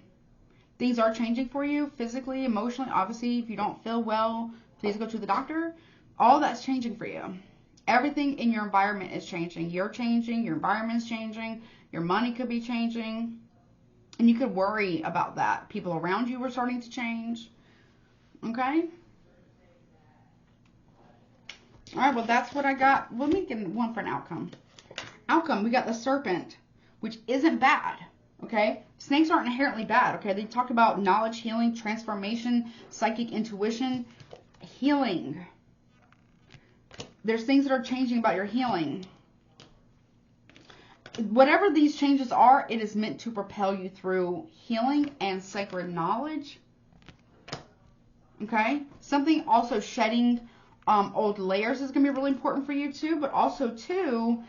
[SPEAKER 1] Things are changing for you physically, emotionally. Obviously, if you don't feel well, please go to the doctor. All that's changing for you. Everything in your environment is changing. You're changing. Your environment is changing. Your money could be changing. And you could worry about that. People around you are starting to change. Okay? All right, well, that's what I got. Let me get one for an outcome. Outcome, we got the Serpent, which isn't bad. Okay? Snakes aren't inherently bad. Okay? They talk about knowledge, healing, transformation, psychic intuition, healing. There's things that are changing about your healing. Whatever these changes are, it is meant to propel you through healing and sacred knowledge. Okay? Something also shedding old layers is going to be really important for you too. But also too,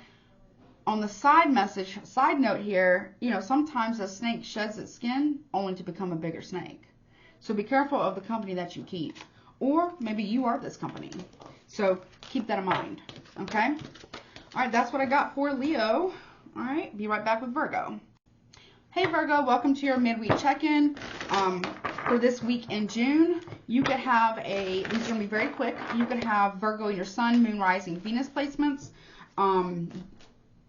[SPEAKER 1] on the side note here, you know, sometimes a snake sheds its skin only to become a bigger snake. So be careful of the company that you keep. Or maybe you are this company. So keep that in mind. Okay? All right, that's what I got for Leo. All right, be right back with Virgo. Hey Virgo, welcome to your midweek check-in. For this week in June, you could have these are going to be very quick. You could have Virgo in your Sun, Moon, Rising, Venus placements.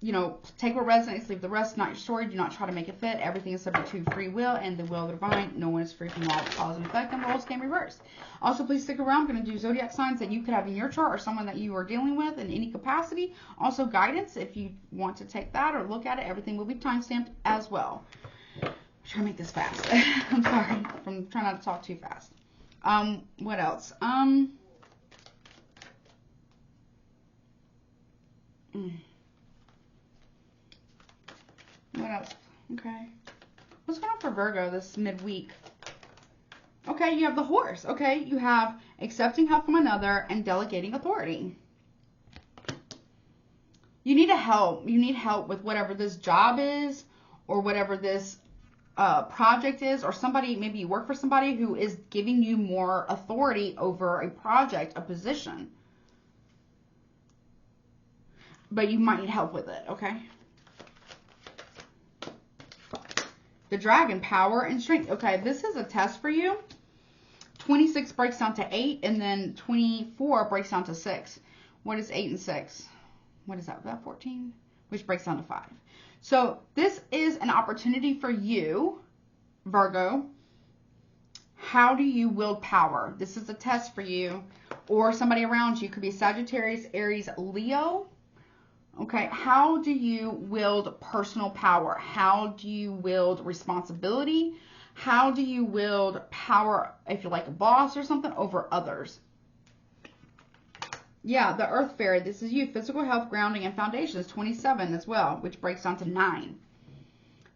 [SPEAKER 1] You know, take what resonates, leave the rest. Not your story. Do not try to make it fit. Everything is subject to free will and the will of the divine. No one is free from law of cause and effect, and roles can reverse. Also, please stick around. I'm going to do zodiac signs that you could have in your chart or someone that you are dealing with in any capacity. Also, guidance if you want to take that or look at it. Everything will be timestamped as well. I'm trying to make this fast. I'm sorry. I'm trying not to talk too fast. What else? What else? Okay. What's going on for Virgo this midweek? Okay, you have the horse. Okay, you have accepting help from another and delegating authority. You need help. You need help with whatever this job is or whatever this project is, or somebody, maybe you work for somebody who is giving you more authority over a project, a position. But you might need help with it, okay? The dragon, power and strength. Okay, this is a test for you. 26 breaks down to 8, and then 24 breaks down to 6. What is 8 and 6? What is that? Is that 14? Which breaks down to 5. So this is an opportunity for you, Virgo. How do you wield power? This is a test for you or somebody around you. Could be Sagittarius, Aries, Leo. Okay, how do you wield personal power? How do you wield responsibility? How do you wield power, if you're like a boss or something, over others? Yeah, the Earth Fairy, this is you. Physical health, grounding, and foundation is 27 as well, which breaks down to 9.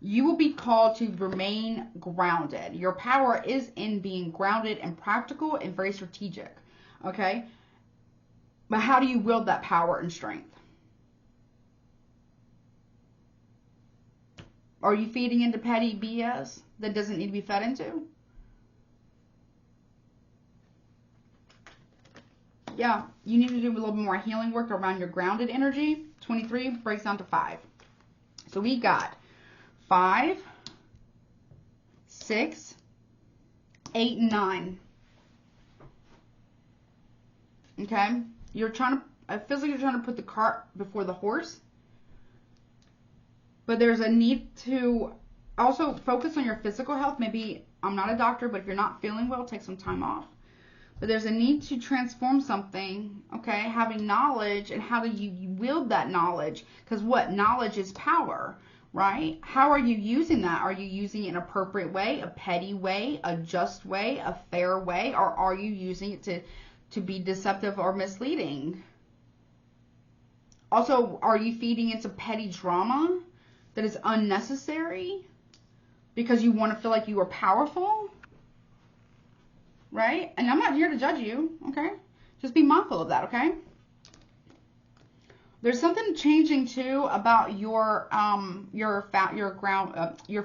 [SPEAKER 1] You will be called to remain grounded. Your power is in being grounded and practical and very strategic, okay? But how do you wield that power and strength? Are you feeding into petty BS that doesn't need to be fed into? Yeah, you need to do a little bit more healing work around your grounded energy. 23 breaks down to 5. So we got 5, 6, 8, and 9. Okay? You're trying to, it feels like you're trying to put the cart before the horse. But there's a need to also focus on your physical health. Maybe, I'm not a doctor, but if you're not feeling well, take some time off. But there's a need to transform something, okay? Having knowledge, and how do you wield that knowledge? Because what? Knowledge is power, right? How are you using that? Are you using it in an appropriate way, a petty way, a just way, a fair way? Or are you using it to be deceptive or misleading? Also, are you feeding into petty drama that is unnecessary because you want to feel like you are powerful? Right? And I'm not here to judge you, okay? Just be mindful of that, okay? There's something changing too about your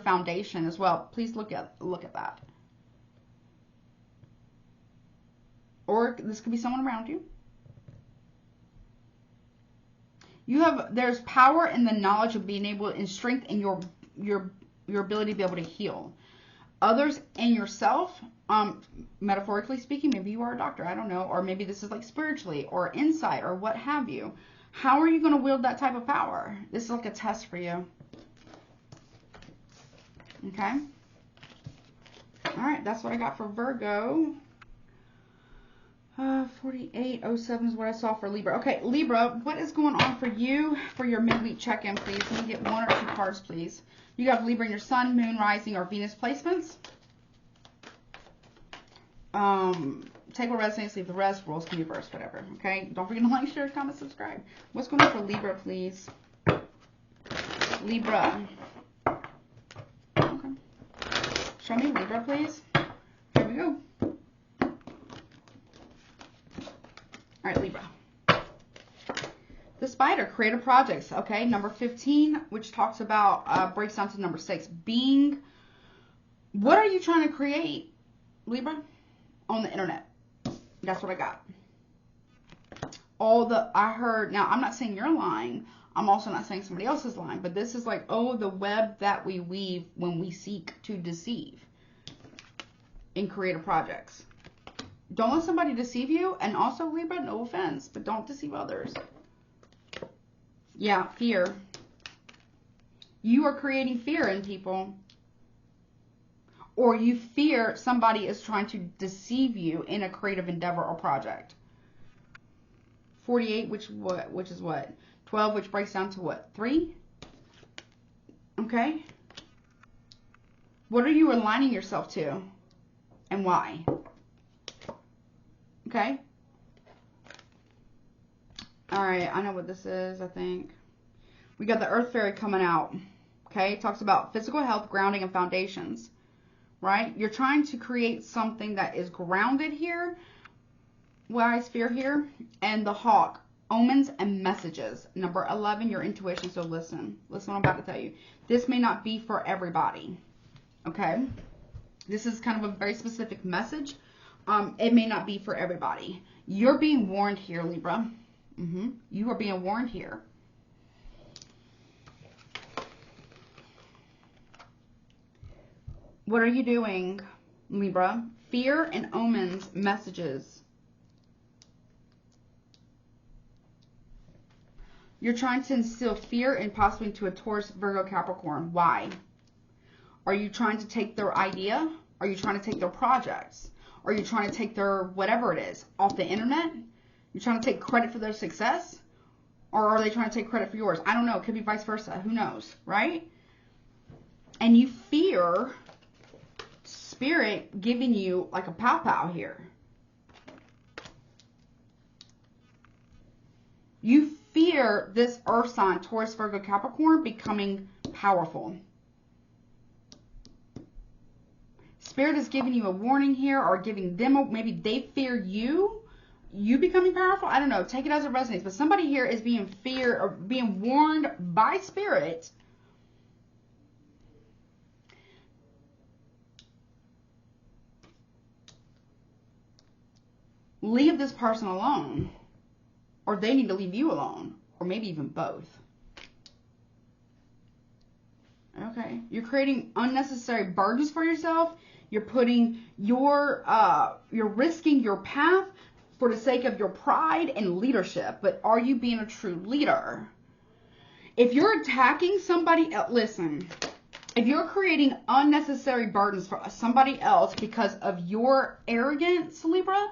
[SPEAKER 1] foundation as well. Please look at that. Or this could be someone around you. There's power in the knowledge of being able, and strength in your ability to be able to heal others and yourself. Metaphorically speaking, maybe you are a doctor, I don't know, or maybe this is like spiritually or insight or what have you. How are you going to wield that type of power? This is like a test for you. Okay. All right, that's what I got for Virgo. 4807 is what I saw for Libra. Okay, Libra, what is going on for you for your midweek check-in, please? Let me get 1 or 2 cards, please. You have Libra in your Sun, Moon, Rising, or Venus placements. Take what resonates, leave the rest. Rules can be reversed, whatever. Okay, don't forget to like, share, comment, subscribe. What's going on for Libra, please? Libra. Okay. Show me Libra, please. Here we go. All right, Libra. The Spider, creative projects. Okay, number 15, which talks about, breaks down to number 6. What are you trying to create, Libra? On the internet. That's what I got. I heard, now I'm not saying you're lying. I'm also not saying somebody else is lying. But this is like, oh, the web that we weave when we seek to deceive in creative projects. Don't let somebody deceive you. And also, Libra, no offense, but don't deceive others. Yeah, fear. You are creating fear in people. Or you fear somebody is trying to deceive you in a creative endeavor or project. 48, which is what? 12, which breaks down to what? 3? Okay. What are you aligning yourself to? And why? Okay. All right, I know what this is, I think. We got the Earth Fairy coming out. Okay, it talks about physical health, grounding, and foundations, right? You're trying to create something that is grounded here, wise sphere here, and the hawk, omens and messages. Number 11, your intuition. So listen what I'm about to tell you. This may not be for everybody, okay? This is kind of a very specific message. It may not be for everybody. You're being warned here, Libra. You are being warned here. What are you doing, Libra? Fear and omens, messages. You're trying to instill fear and possibly into a Taurus, Virgo, Capricorn. Why? Are you trying to take their idea? Are you trying to take their projects? Are you trying to take their whatever it is off the internet? You're trying to take credit for their success? Or are they trying to take credit for yours? I don't know. It could be vice versa. Who knows, right? And you fear Spirit giving you like a pow-pow here. You fear this earth sign, Taurus, Virgo, Capricorn, becoming powerful. Spirit is giving you a warning here, or giving them, maybe they fear you becoming powerful. I don't know. Take it as it resonates. But somebody here is being feared or being warned by Spirit. Leave this person alone. Or they need to leave you alone. Or maybe even both. Okay. You're creating unnecessary burdens for yourself. You're putting you're risking your path for the sake of your pride and leadership. But are you being a true leader? If you're attacking somebody else, listen, if you're creating unnecessary burdens for somebody else because of your arrogance, Libra,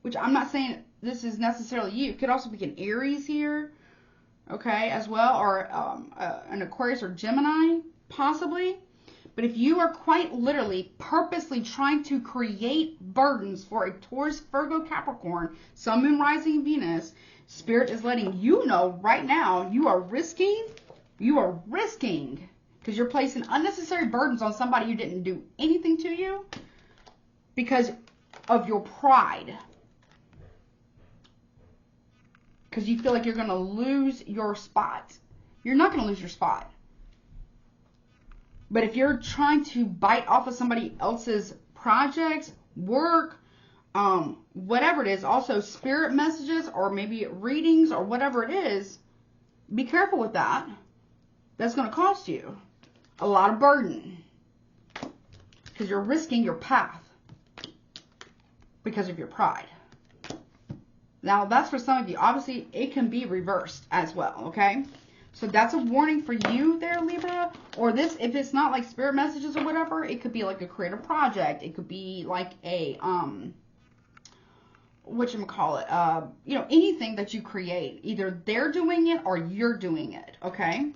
[SPEAKER 1] which I'm not saying this is necessarily you. It could also be an Aries here, okay, as well, or an Aquarius or Gemini, possibly. But if you are quite literally purposely trying to create burdens for a Taurus, Virgo, Capricorn, Sun, Moon, Rising, Venus, Spirit is letting you know right now you are risking, because you're placing unnecessary burdens on somebody who didn't do anything to you because of your pride. Because you feel like you're going to lose your spot. You're not going to lose your spot. But if you're trying to bite off of somebody else's projects, work, whatever it is, also spirit messages or maybe readings or whatever it is, be careful with that. That's going to cost you a lot of burden. Because you're risking your path because of your pride. Now, that's for some of you. Obviously, it can be reversed as well, okay? So that's a warning for you there, Libra. Or this, if it's not like spirit messages or whatever, it could be like a creative project. It could be like a, whatchamacallit, you know, anything that you create. Either they're doing it or you're doing it, okay?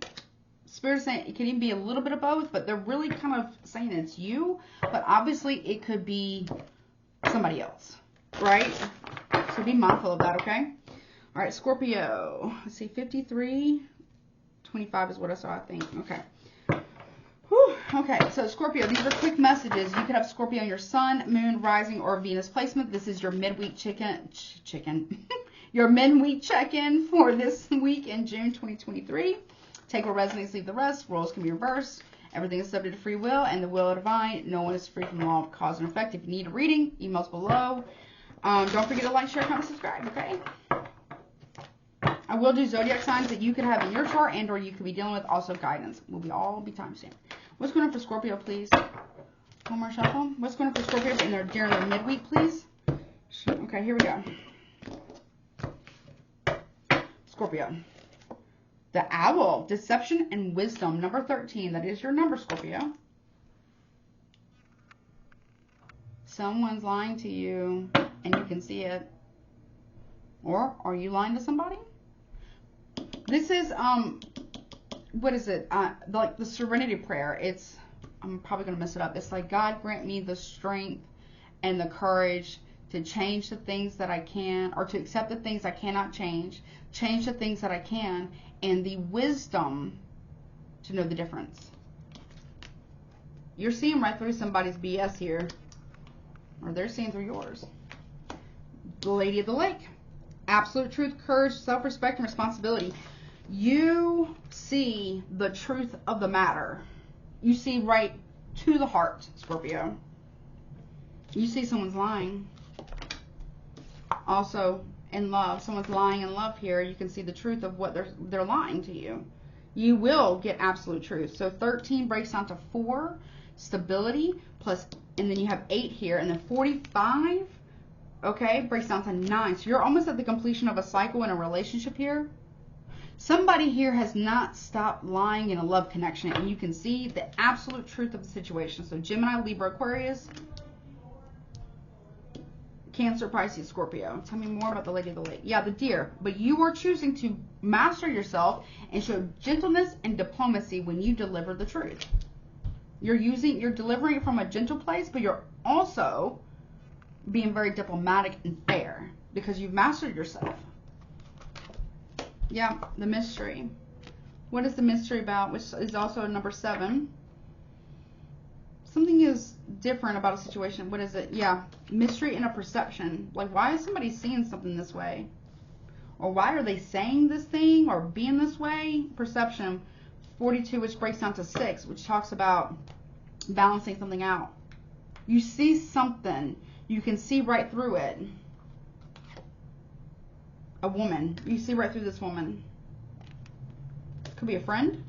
[SPEAKER 1] Spirit is saying it can even be a little bit of both, but they're really kind of saying it's you. But obviously, it could be somebody else, right? So be mindful of that, okay? All right, Scorpio. Let's see, 53, 25 is what I saw, I think. Okay. Whew. Okay, so Scorpio, these are quick messages. You could have Scorpio on your Sun, Moon, Rising, or Venus placement. This is your midweek your midweek check-in for this week in June 2023. Take what resonates, leave the rest. Roles can be reversed. Everything is subject to free will and the will of divine. No one is free from the law of cause and effect. If you need a reading, emails below. Don't forget to like, share, comment, subscribe, okay? I will do zodiac signs that you could have in your chart and or you could be dealing with. Also guidance. We'll all be timestamped. What's going on for Scorpio, please? One more shuffle. What's going on for Scorpio during their midweek, please? Okay, here we go. Scorpio. The Owl. Deception and Wisdom. Number 13. That is your number, Scorpio. Someone's lying to you and you can see it. Or are you lying to somebody? This is, what is it? Like the Serenity Prayer. It's, I'm probably going to mess it up. It's like, God grant me the strength and the courage to change the things that I can, or to accept the things I cannot change the things that I can, and the wisdom to know the difference. You're seeing right through somebody's BS here, or they're seeing through yours. The Lady of the Lake. Absolute truth, courage, self-respect, and responsibility. You see the truth of the matter. You see right to the heart, Scorpio. You see someone's lying. Also, in love, someone's lying in love here. You can see the truth of what they're lying to you. You will get absolute truth. So 13 breaks down to 4, stability, plus, and then you have 8 here, and then 45, okay, breaks down to 9. So you're almost at the completion of a cycle in a relationship here. Somebody here has not stopped lying in a love connection, and you can see the absolute truth of the situation. So Gemini, Libra, Aquarius, Cancer, Pisces, Scorpio. Tell me more about the Lady of the Lake. Yeah, the Deer. But you are choosing to master yourself and show gentleness and diplomacy when you deliver the truth. You're delivering it from a gentle place, but you're also being very diplomatic and fair because you've mastered yourself. Yeah, the mystery. What is the mystery about? Which is also number 7. Something is different about a situation. What is it? Yeah, mystery and a perception. Like, why is somebody seeing something this way? Or why are they saying this thing or being this way? Perception. 42, which breaks down to 6, which talks about balancing something out. You see something. You can see right through it. A woman. You see right through this woman. Could be a friend.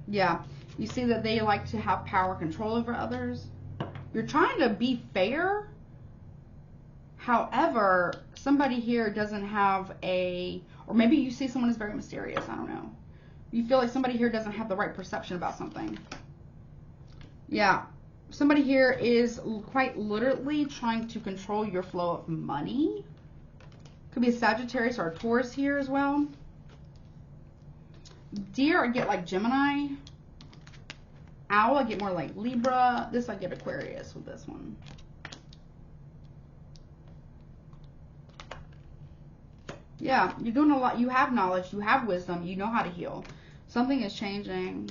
[SPEAKER 1] Yeah. You see that they like to have power, control over others. You're trying to be fair. However, somebody here doesn't have or maybe you see someone is very mysterious. I don't know. You feel like somebody here doesn't have the right perception about something. Yeah. Somebody here is quite literally trying to control your flow of money. Could be a Sagittarius or a Taurus here as well. Deer, I get like Gemini. Owl, I get more like Libra. This, I get Aquarius with this one. Yeah, you're doing a lot. You have knowledge. You have wisdom. You know how to heal. Something is changing.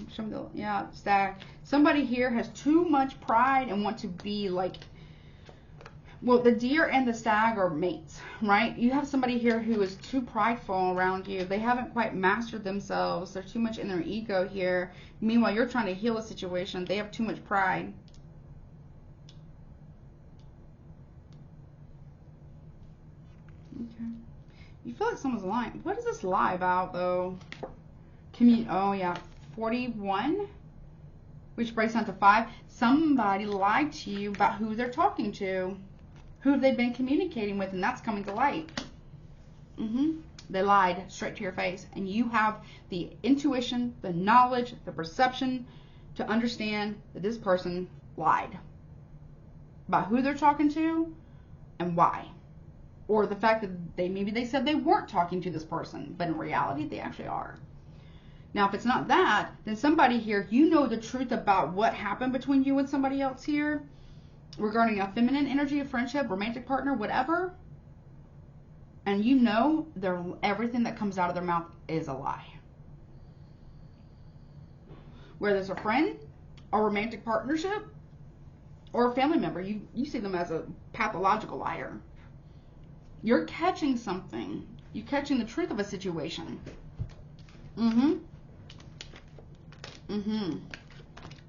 [SPEAKER 1] Yeah, Stag. Somebody here has too much pride and want to be like, well, the Deer and the Stag are mates, right? You have somebody here who is too prideful around you. They haven't quite mastered themselves. They're too much in their ego here. Meanwhile, you're trying to heal a situation. They have too much pride. Okay. You feel like someone's lying. What is this lie about, though? Oh, yeah. 41, which breaks down to 5. Somebody lied to you about who they're talking to. Who have they been communicating with, and that's coming to light. They lied straight to your face, and you have the intuition, the knowledge, the perception to understand that this person lied about who they're talking to and why. Or the fact that maybe they said they weren't talking to this person, but in reality they actually are. Now, if it's not that, then somebody here, you know the truth about what happened between you and somebody else here regarding a feminine energy, a friendship, romantic partner, whatever. And you know everything that comes out of their mouth is a lie. Whether it's a friend, a romantic partnership, or a family member, you see them as a pathological liar. You're catching something. You're catching the truth of a situation. And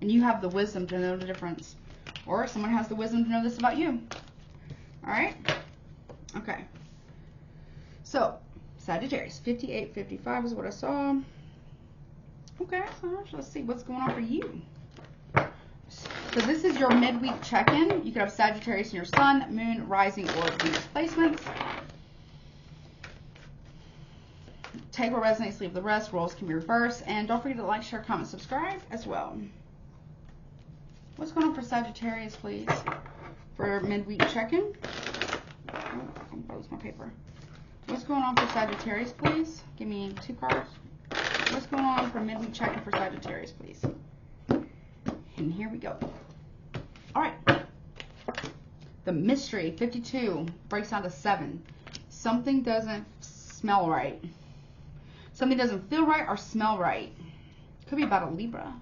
[SPEAKER 1] you have the wisdom to know the difference. Or someone has the wisdom to know this about you. Alright? Okay. So, Sagittarius, 58, 55 is what I saw. Okay, so let's see what's going on for you. So this is your midweek check-in. You could have Sagittarius in your sun, moon, rising, or Venus placements. Take what resonates, leave the rest. Roles can be reversed. And don't forget to like, share, comment, subscribe as well. What's going on for Sagittarius, please? For midweek check-in. Oh, I lost my paper. What's going on for Sagittarius, please? Give me 2 cards. What's going on for midweek check-in for Sagittarius, please? And here we go. All right. The mystery, 52, breaks down to 7. Something doesn't smell right. Something doesn't feel right or smell right. Could be about a Libra,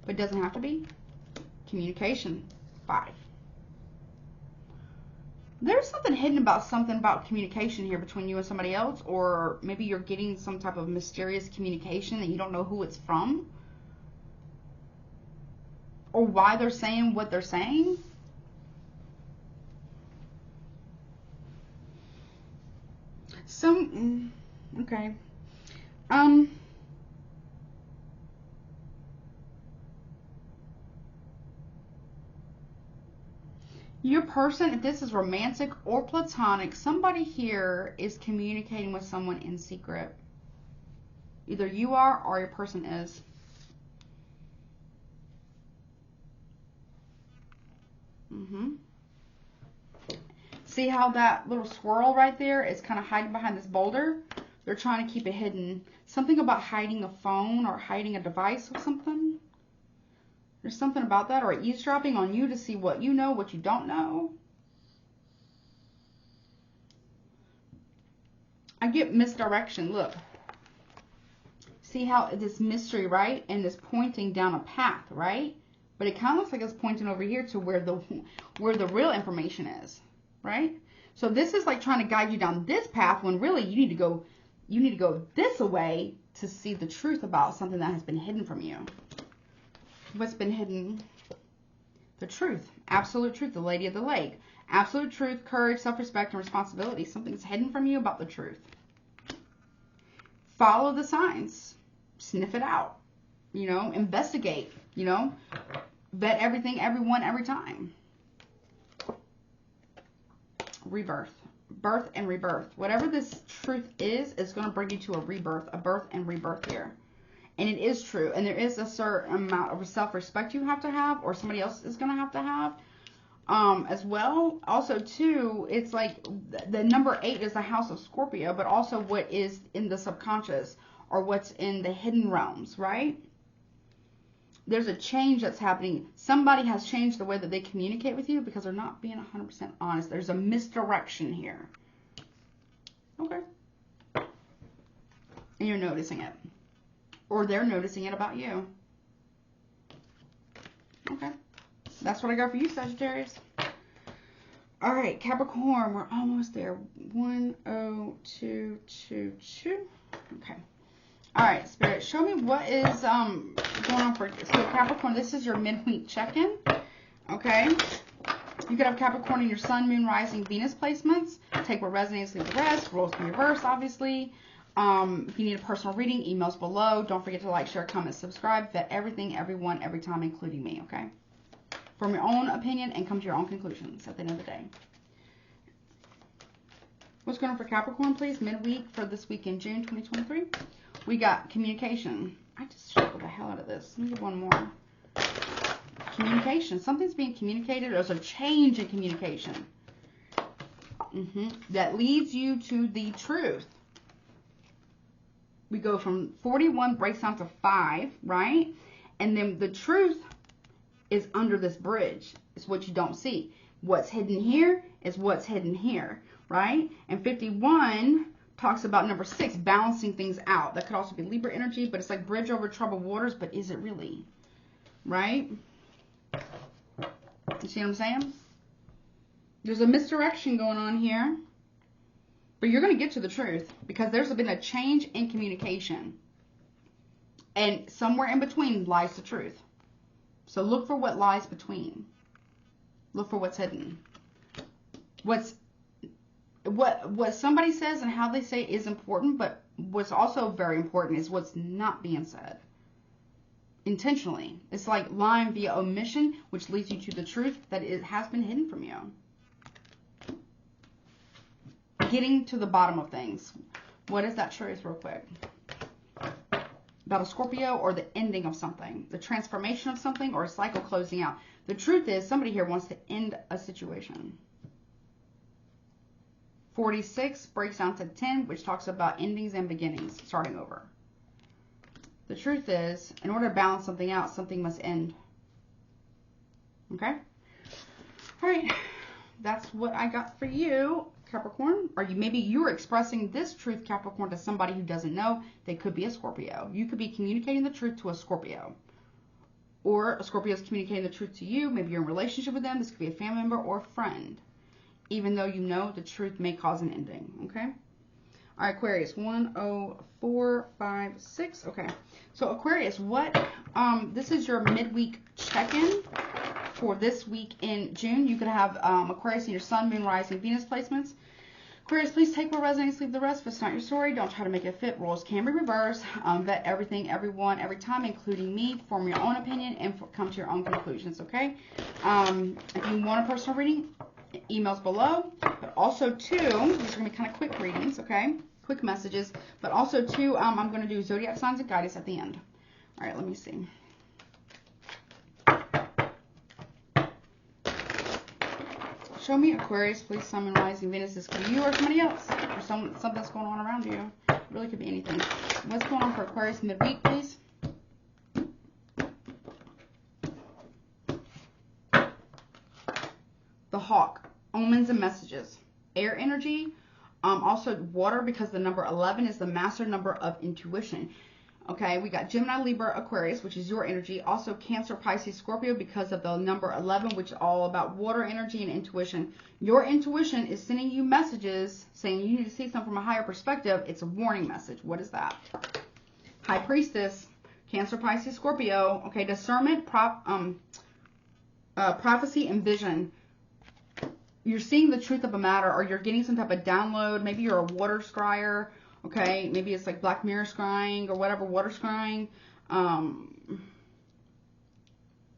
[SPEAKER 1] but it doesn't have to be. Communication, 5. There's something hidden about communication here between you and somebody else, or maybe you're getting some type of mysterious communication and you don't know who it's from, or why they're saying what they're saying. Okay. Your person, if this is romantic or platonic, somebody here is communicating with someone in secret. Either you are or your person is. See how that little swirl right there is kind of hiding behind this boulder? They're trying to keep it hidden. Something about hiding a phone or hiding a device or something. There's something about that, or eavesdropping on you to see what you know, what you don't know. I get misdirection. Look. See how this mystery, right? And this pointing down a path, right? But it kind of looks like it's pointing over here to where the real information is, right? So this is like trying to guide you down this path when really you need to go this way to see the truth about something that has been hidden from you. What's been hidden? The truth. Absolute truth. The Lady of the Lake. Absolute truth, courage, self-respect, and responsibility. Something's hidden from you about the truth. Follow the signs. Sniff it out. You know, investigate. You know, vet everything, everyone, every time. Rebirth. Birth and rebirth. Whatever this truth is going to bring you to a rebirth, a birth and rebirth here. And it is true. And there is a certain amount of self-respect you have to have, or somebody else is going to have as well. Also, too, it's like the number 8 is the house of Scorpio, but also what is in the subconscious or what's in the hidden realms, right? There's a change that's happening. Somebody has changed the way that they communicate with you because they're not being 100% honest. There's a misdirection here. Okay. And you're noticing it. Or they're noticing it about you. Okay. That's what I got for you, Sagittarius. All right, Capricorn. We're almost there. 10222. Okay. All right, Spirit. Show me what is going on for Capricorn. This is your midweek check-in. Okay. You could have Capricorn in your Sun, Moon, Rising, Venus placements. Take what resonates, leave the rest. Roles can reverse, obviously. If you need a personal reading, emails below. Don't forget to like, share, comment, subscribe. Vet everything, everyone, every time, including me, okay? Form your own opinion and come to your own conclusions at the end of the day. What's going on for Capricorn, please? Midweek for this week in June 2023. We got communication. I just shuffled the hell out of this. Let me get one more. Communication. Something's being communicated. There's a change in communication. That leads you to the truth. We go from 41, breaks down to 5, right? And then the truth is under this bridge. It's what you don't see. What's hidden here is what's hidden here, right? And 51 talks about number 6, balancing things out. That could also be Libra energy, but it's like bridge over troubled waters, but is it really? Right? You see what I'm saying? There's a misdirection going on here. But you're going to get to the truth because there's been a change in communication. And somewhere in between lies the truth. So look for what lies between. Look for what's hidden. What somebody says and how they say it is important, but what's also very important is what's not being said. Intentionally. It's like lying via omission, which leads you to the truth that it has been hidden from you. Getting to the bottom of things. What is that truth real quick? About a Scorpio or the ending of something. The transformation of something or a cycle closing out. The truth is somebody here wants to end a situation. 46 breaks down to 10, which talks about endings and beginnings. Starting over. The truth is, in order to balance something out, something must end. Okay? Alright. That's what I got for you, Capricorn. Or maybe you're expressing this truth, Capricorn, to somebody who doesn't know. They could be a Scorpio. You could be communicating the truth to a Scorpio. Or a Scorpio is communicating the truth to you. Maybe you're in a relationship with them. This could be a family member or a friend. Even though you know the truth may cause an ending. Okay? All right, Aquarius. 10456. Okay. So Aquarius, this is your midweek check-in for this week in June. You could have Aquarius in your Sun, Moon, Rising, Venus placements. Aquarius, please take what resonates, leave the rest. If it's not your story, don't try to make it fit. Rules can be reversed. Vet everything, everyone, every time, including me. Form your own opinion and come to your own conclusions, okay? If you want a personal reading, emails below. But also, too, these are going to be kind of quick readings, okay? Quick messages. But also, too, I'm going to do zodiac signs and guidance at the end. All right, let me see. Show me Aquarius, please, Sun, Moon, Rising, Venus. This could be you or somebody else. Or something that's going on around you. It really could be anything. What's going on for Aquarius midweek, please? The Hawk. Omens and messages. Air energy. Also water, because the number 11 is the master number of intuition. Okay, we got Gemini, Libra, Aquarius, which is your energy. Also Cancer, Pisces, Scorpio, because of the number 11, which is all about water energy and intuition. Your intuition is sending you messages saying you need to see something from a higher perspective. It's a warning message. What is that? High Priestess, Cancer, Pisces, Scorpio. Okay, discernment, prophecy, and vision. You're seeing the truth of a matter, or you're getting some type of download. Maybe you're a water scryer. Okay, maybe it's like Black Mirror scrying or whatever, water scrying.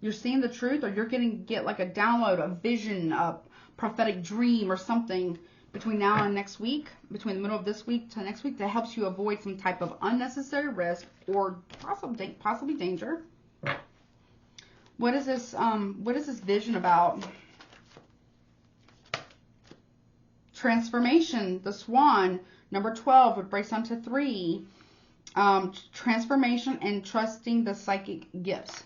[SPEAKER 1] You're seeing the truth, or you're get like a download, a vision, a prophetic dream or something between now and next week, between the middle of this week to next week, that helps you avoid some type of unnecessary risk or possibly danger. What is this vision about? Transformation, the Swan. Number 12, it breaks down to 3. Transformation and trusting the psychic gifts.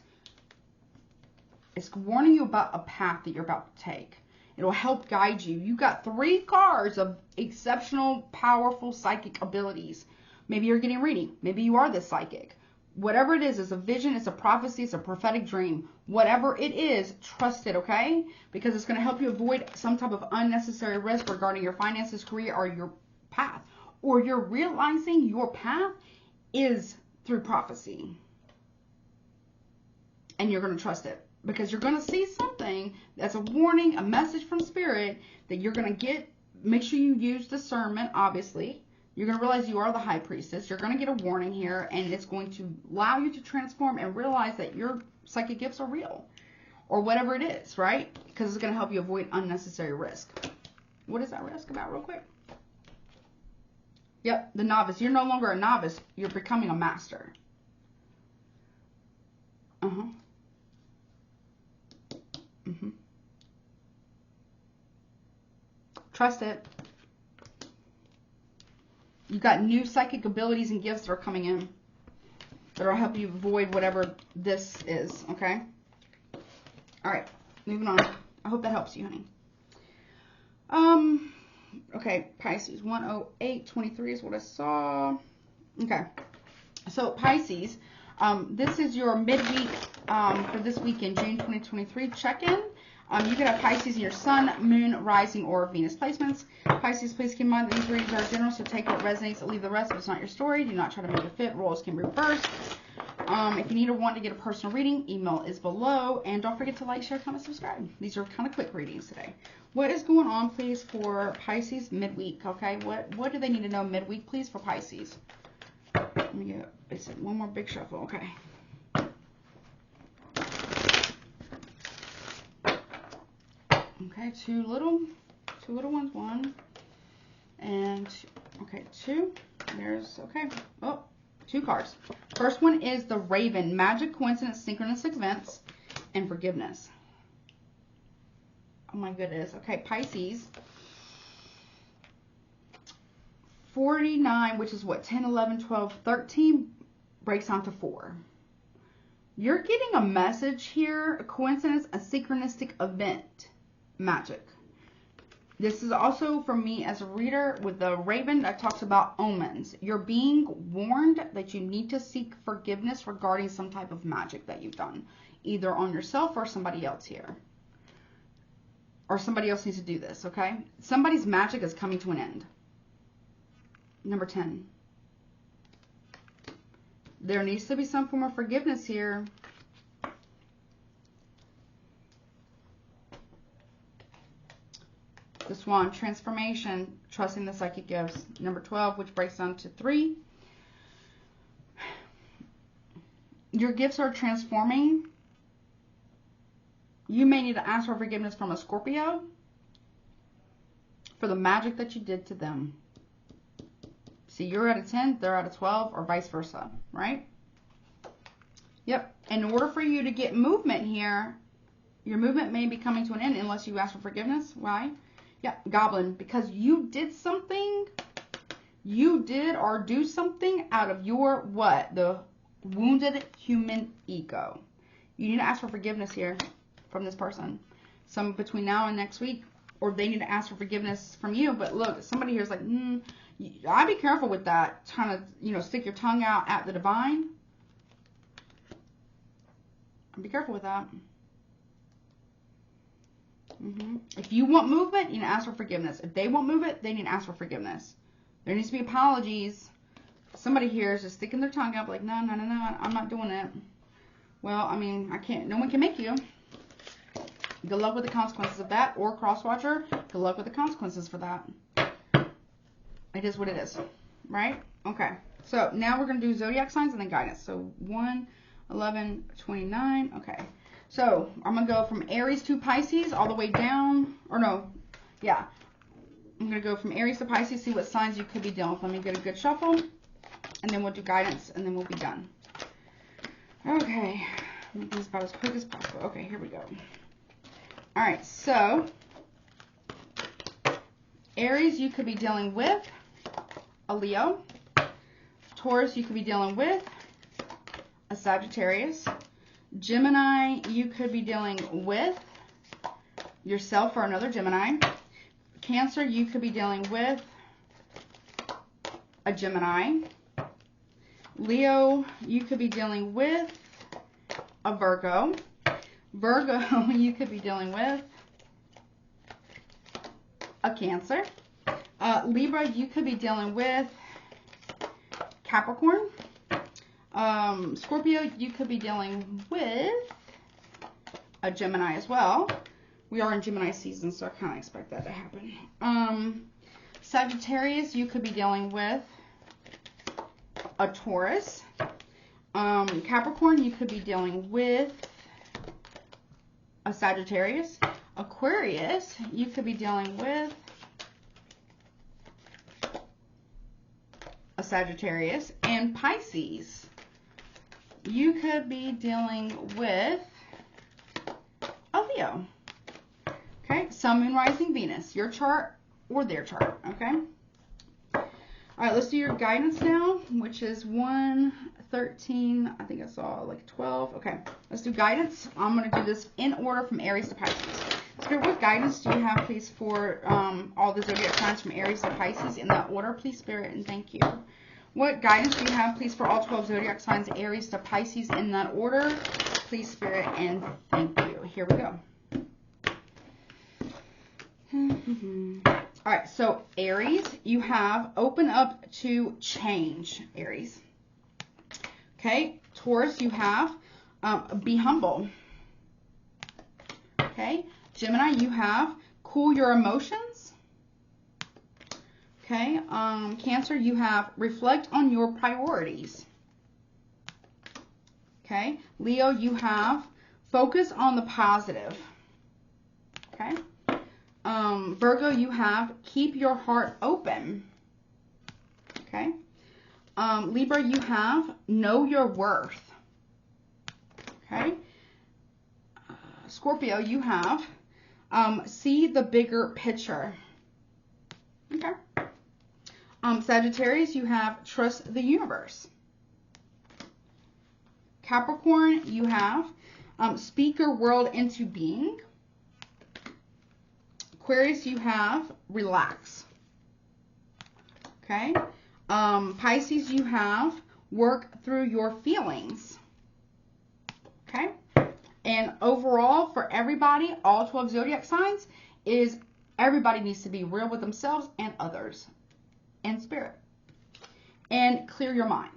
[SPEAKER 1] It's warning you about a path that you're about to take. It'll help guide you. You got 3 cards of exceptional, powerful psychic abilities. Maybe you're getting a reading. Maybe you are this psychic. Whatever it is, it's a vision, it's a prophecy, it's a prophetic dream. Whatever it is, trust it, okay? Because it's going to help you avoid some type of unnecessary risk regarding your finances, career, or your path. Or you're realizing your path is through prophecy. And you're going to trust it. Because you're going to see something that's a warning, a message from Spirit that you're going to get. Make sure you use discernment, obviously. You're going to realize you are the High Priestess. You're going to get a warning here, and it's going to allow you to transform and realize that your psychic gifts are real. Or whatever it is, right? Because it's going to help you avoid unnecessary risk. What is that risk about real quick? Yep, the novice. You're no longer a novice. You're becoming a master. Trust it. You got new psychic abilities and gifts that are coming in that will help you avoid whatever this is, okay? All right, moving on. I hope that helps you, honey. Okay, Pisces, 10823 is what I saw. Okay, so Pisces, this is your midweek for this week in June 2023 check-in. You can have Pisces in your Sun, Moon, Rising, or Venus placements. Pisces, please keep in mind that these readings are general, so take what resonates and leave the rest if it's not your story. Do not try to make it fit. Roles can be reversed. If you need or want to get a personal reading, email is below. And don't forget to like, share, comment, subscribe. These are kind of quick readings today. What is going on, please, for Pisces midweek? Okay, what do they need to know midweek, please, for Pisces? Let me get one more big shuffle. Okay. Okay, two little ones, 1 and 2. Okay, 2. There's, okay, oh, 2 cards. First one is the Raven, magic, coincidence, synchronous events, and forgiveness. Oh my goodness. Okay, Pisces. 49, which is what, 10, 11, 12, 13, breaks down to 4. You're getting a message here, a coincidence, a synchronistic event. Magic. This is also from me as a reader with the Raven that talks about omens. You're being warned that you need to seek forgiveness regarding some type of magic that you've done, either on yourself or somebody else here. Or somebody else needs to do this, okay? Somebody's magic is coming to an end. Number 10. There needs to be some form of forgiveness here. This one, transformation, trusting the psychic gifts. Number 12, which breaks down to 3. Your gifts are transforming. You may need to ask for forgiveness from a Scorpio for the magic that you did to them. See, you're at a 10, they're at a 12, or vice versa, right? Yep. In order for you to get movement here, your movement may be coming to an end unless you ask for forgiveness. Why? Yeah, Goblin, because you did something, you did or do something out of your what? The wounded human ego. You need to ask for forgiveness here from this person. Some between now and next week, or they need to ask for forgiveness from you. But look, somebody here is like, I'd be careful with that, trying to, you know, stick your tongue out at the divine. Be careful with that. If you want movement, you need to ask for forgiveness. If they want movement, they need to ask for forgiveness. There needs to be apologies. Somebody here is just sticking their tongue out like, no, I'm not doing it. Well, I mean, I can't. No one can make you. Good luck with the consequences of that. Or crosswatcher, good luck with the consequences for that. It is what it is, right? Okay. So now we're going to do zodiac signs and then guidance. So 1, 11, 29. Okay. So I'm going to go from Aries to Pisces all the way down. Or no. Yeah. I'm going to go from Aries to Pisces, see what signs you could be dealing with. Let me get a good shuffle. And then we'll do guidance and then we'll be done. Okay. Make this about as quick as possible. Okay, here we go. Alright, so Aries, you could be dealing with a Leo. Taurus, you could be dealing with a Sagittarius. Gemini, you could be dealing with yourself or another Gemini. Cancer, you could be dealing with a Gemini. Leo, you could be dealing with a Virgo. Virgo, you could be dealing with a Cancer. Libra, you could be dealing with Capricorn. Scorpio, you could be dealing with a Gemini as well. We are in Gemini season, so I kind of expect that to happen. Sagittarius, you could be dealing with a Taurus. Capricorn, you could be dealing with a Sagittarius. Aquarius, you could be dealing with a Sagittarius. And Pisces, you could be dealing with a Leo. Okay, Sun, Moon, Rising, Venus, your chart or their chart, okay? All right, let's do your guidance now, which is 1, 13, I think I saw like 12. Okay, let's do guidance. I'm going to do this in order from Aries to Pisces. Spirit, what guidance do you have, please, for all the zodiac signs from Aries to Pisces in that order, please, Spirit, and thank you. What guidance do you have, please, for all 12 zodiac signs, Aries to Pisces in that order, please, Spirit, and thank you. Here we go. All right, so Aries, you have open up to change, Aries. Okay, Taurus, you have be humble. Okay, Gemini, you have cool your emotions. Okay, Cancer, you have reflect on your priorities. Okay, Leo, you have focus on the positive. Okay, Virgo, you have keep your heart open. Okay, Libra, you have know your worth. Okay, Scorpio, you have see the bigger picture. Okay, Sagittarius, you have trust the universe. Capricorn, you have speak your world into being. Aquarius, you have relax. Okay. Pisces, you have work through your feelings. Okay. And overall, for everybody, all 12 zodiac signs, is everybody needs to be real with themselves and others and spirit. And clear your mind.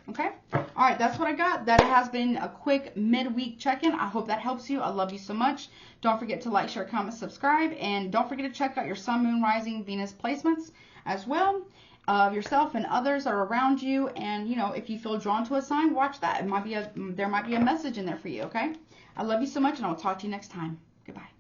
[SPEAKER 1] Okay? All right, that's what I got. That has been a quick midweek check-in. I hope that helps you. I love you so much. Don't forget to like, share, comment, subscribe. And don't forget to check out your Sun, Moon, Rising, Venus placements as well. Yourself and others that are around you. And, you know, if you feel drawn to a sign, watch that. There might be a message in there for you, okay? I love you so much, and I'll talk to you next time. Goodbye.